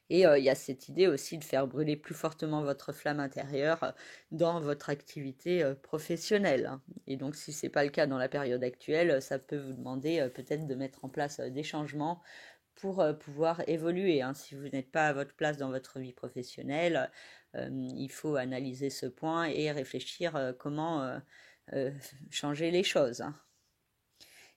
Et il y a cette idée aussi de faire brûler plus fortement votre flamme intérieure dans votre activité professionnelle. Et donc, si ce n'est pas le cas dans la période actuelle, ça peut vous demander peut-être de mettre en place des changements pour pouvoir évoluer. Hein. Si vous n'êtes pas à votre place dans votre vie professionnelle, il faut analyser ce point et réfléchir comment changer les choses. Hein.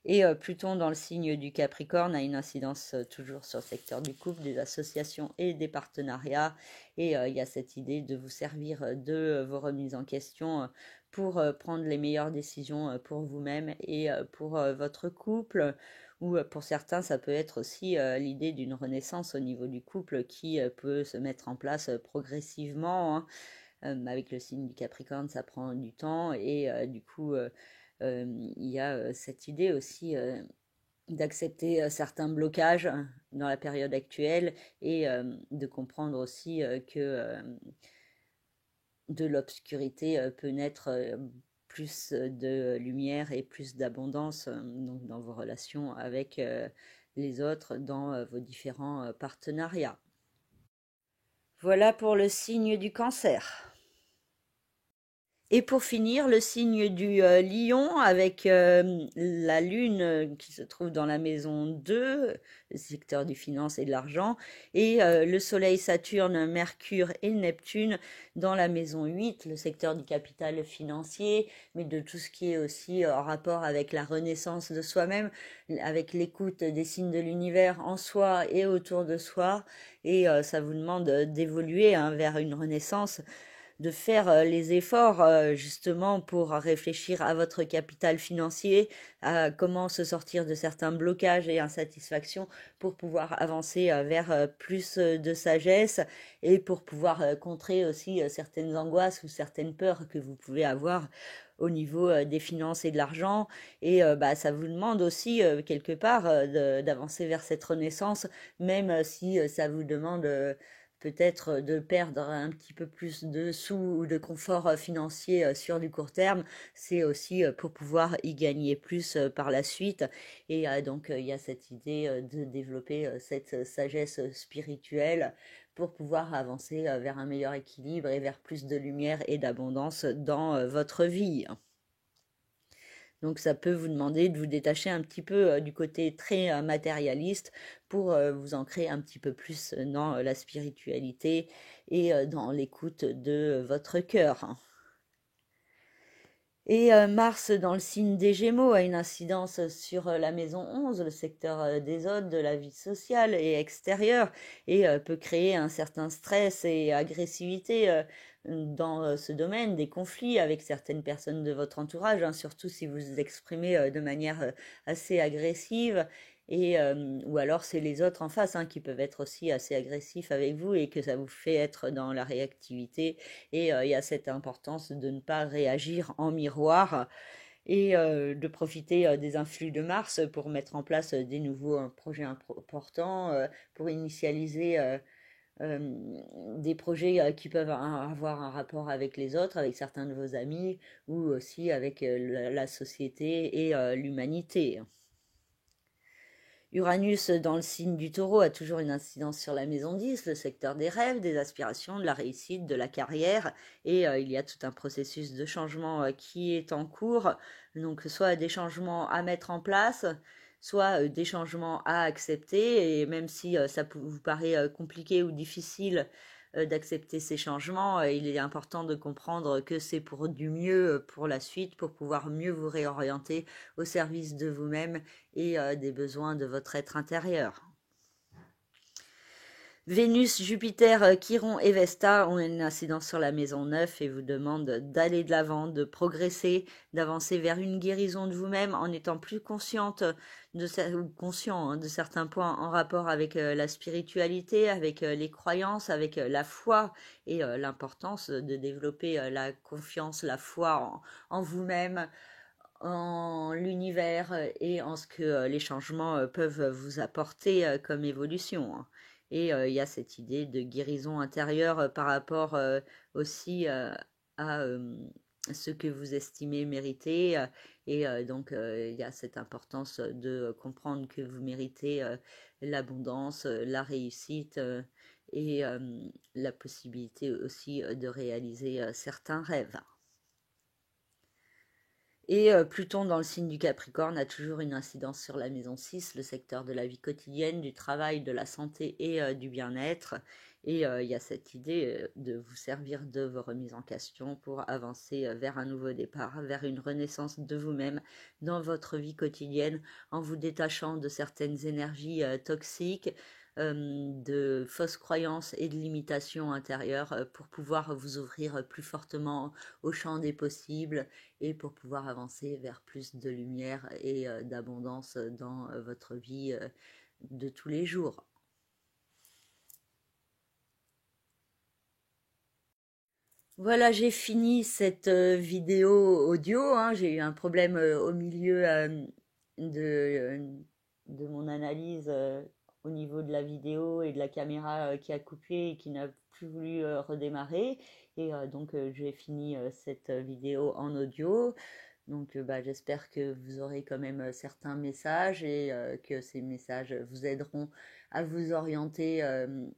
Et Pluton dans le signe du Capricorne a une incidence toujours sur le secteur du couple, des associations et des partenariats. Et il y a cette idée de vous servir de vos remises en question pour prendre les meilleures décisions pour vous-même et pour votre couple. Ou pour certains, ça peut être aussi l'idée d'une renaissance au niveau du couple qui peut se mettre en place progressivement. Hein. Avec le signe du Capricorne, ça prend du temps et du coup il y a cette idée aussi d'accepter certains blocages dans la période actuelle et de comprendre aussi que de l'obscurité peut naître plus de lumière et plus d'abondance donc dans vos relations avec les autres, dans vos différents partenariats. Voilà pour le signe du Cancer. Et pour finir, le signe du lion avec la lune qui se trouve dans la maison 2, le secteur des finances et de l'argent, et le soleil, Saturne, Mercure et Neptune dans la maison 8, le secteur du capital financier, mais de tout ce qui est aussi en rapport avec la renaissance de soi-même, avec l'écoute des signes de l'univers en soi et autour de soi. Et ça vous demande d'évoluer hein, vers une renaissance de faire les efforts justement pour réfléchir à votre capital financier, à comment se sortir de certains blocages et insatisfactions pour pouvoir avancer vers plus de sagesse et pour pouvoir contrer aussi certaines angoisses ou certaines peurs que vous pouvez avoir au niveau des finances et de l'argent. Et bah, ça vous demande aussi quelque part d'avancer vers cette renaissance, même si ça vous demande peut-être de perdre un petit peu plus de sous ou de confort financier sur du court terme. C'est aussi pour pouvoir y gagner plus par la suite. Et donc il y a cette idée de développer cette sagesse spirituelle pour pouvoir avancer vers un meilleur équilibre et vers plus de lumière et d'abondance dans votre vie. Donc ça peut vous demander de vous détacher un petit peu du côté très matérialiste pour vous ancrer un petit peu plus dans la spiritualité et dans l'écoute de votre cœur. Et Mars dans le signe des Gémeaux a une incidence sur la maison 11, le secteur des autres, de la vie sociale et extérieure, et peut créer un certain stress et agressivité dans ce domaine, des conflits avec certaines personnes de votre entourage, hein, surtout si vous vous exprimez de manière assez agressive. Et, ou alors c'est les autres en face hein, qui peuvent être aussi assez agressifs avec vous et que ça vous fait être dans la réactivité et il y a cette importance de ne pas réagir en miroir et de profiter des influx de Mars pour mettre en place des nouveaux projets importants, pour initialiser des projets qui peuvent avoir un rapport avec les autres, avec certains de vos amis ou aussi avec la société et l'humanité. Uranus dans le signe du Taureau a toujours une incidence sur la maison 10, le secteur des rêves, des aspirations, de la réussite, de la carrière. Et il y a tout un processus de changement qui est en cours. Donc soit des changements à mettre en place, soit des changements à accepter. Et même si ça vous paraît compliqué ou difficile d'accepter ces changements, il est important de comprendre que c'est pour du mieux pour la suite, pour pouvoir mieux vous réorienter au service de vous-même et des besoins de votre être intérieur. Vénus, Jupiter, Chiron et Vesta ont une incidence sur la maison 9 et vous demandent d'aller de l'avant, de progresser, d'avancer vers une guérison de vous-même en étant plus consciente ou conscient de certains points en rapport avec la spiritualité, avec les croyances, avec la foi et l'importance de développer la confiance, la foi en vous-même, en l'univers et en ce que les changements peuvent vous apporter comme évolution. Hein. Et il y a cette idée de guérison intérieure par rapport aussi à ce que vous estimez mériter. Et donc, il y a cette importance de comprendre que vous méritez l'abondance, la réussite et la possibilité aussi de réaliser certains rêves. Et Pluton dans le signe du Capricorne a toujours une incidence sur la maison 6, le secteur de la vie quotidienne, du travail, de la santé et du bien-être. Et il y a cette idée de vous servir de vos remises en question pour avancer vers un nouveau départ, vers une renaissance de vous-même dans votre vie quotidienne en vous détachant de certaines énergies toxiques, de fausses croyances et de limitations intérieures pour pouvoir vous ouvrir plus fortement au champ des possibles et pour pouvoir avancer vers plus de lumière et d'abondance dans votre vie de tous les jours. Voilà, j'ai fini cette vidéo audio. Hein. J'ai eu un problème au milieu de mon analyse au niveau de la vidéo et de la caméra qui a coupé et qui n'a plus voulu redémarrer. Et donc, j'ai fini cette vidéo en audio. Donc, bah, j'espère que vous aurez quand même certains messages et que ces messages vous aideront à vous orienter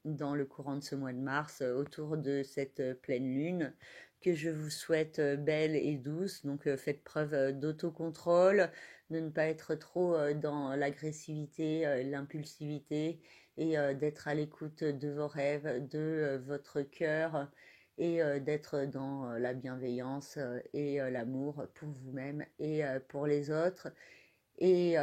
dans le courant de ce mois de mars autour de cette pleine lune que je vous souhaite belle et douce. Donc, faites preuve d'autocontrôle, de ne pas être trop dans l'agressivité, l'impulsivité et d'être à l'écoute de vos rêves, de votre cœur et d'être dans la bienveillance et l'amour pour vous-même et pour les autres Et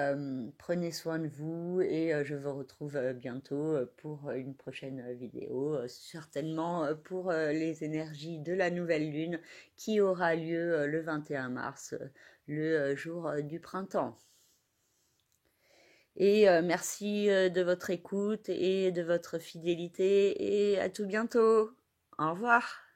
prenez soin de vous et je vous retrouve bientôt pour une prochaine vidéo, certainement pour les énergies de la nouvelle lune qui aura lieu le 21 mars, le jour du printemps. Et merci de votre écoute et de votre fidélité et à tout bientôt. Au revoir.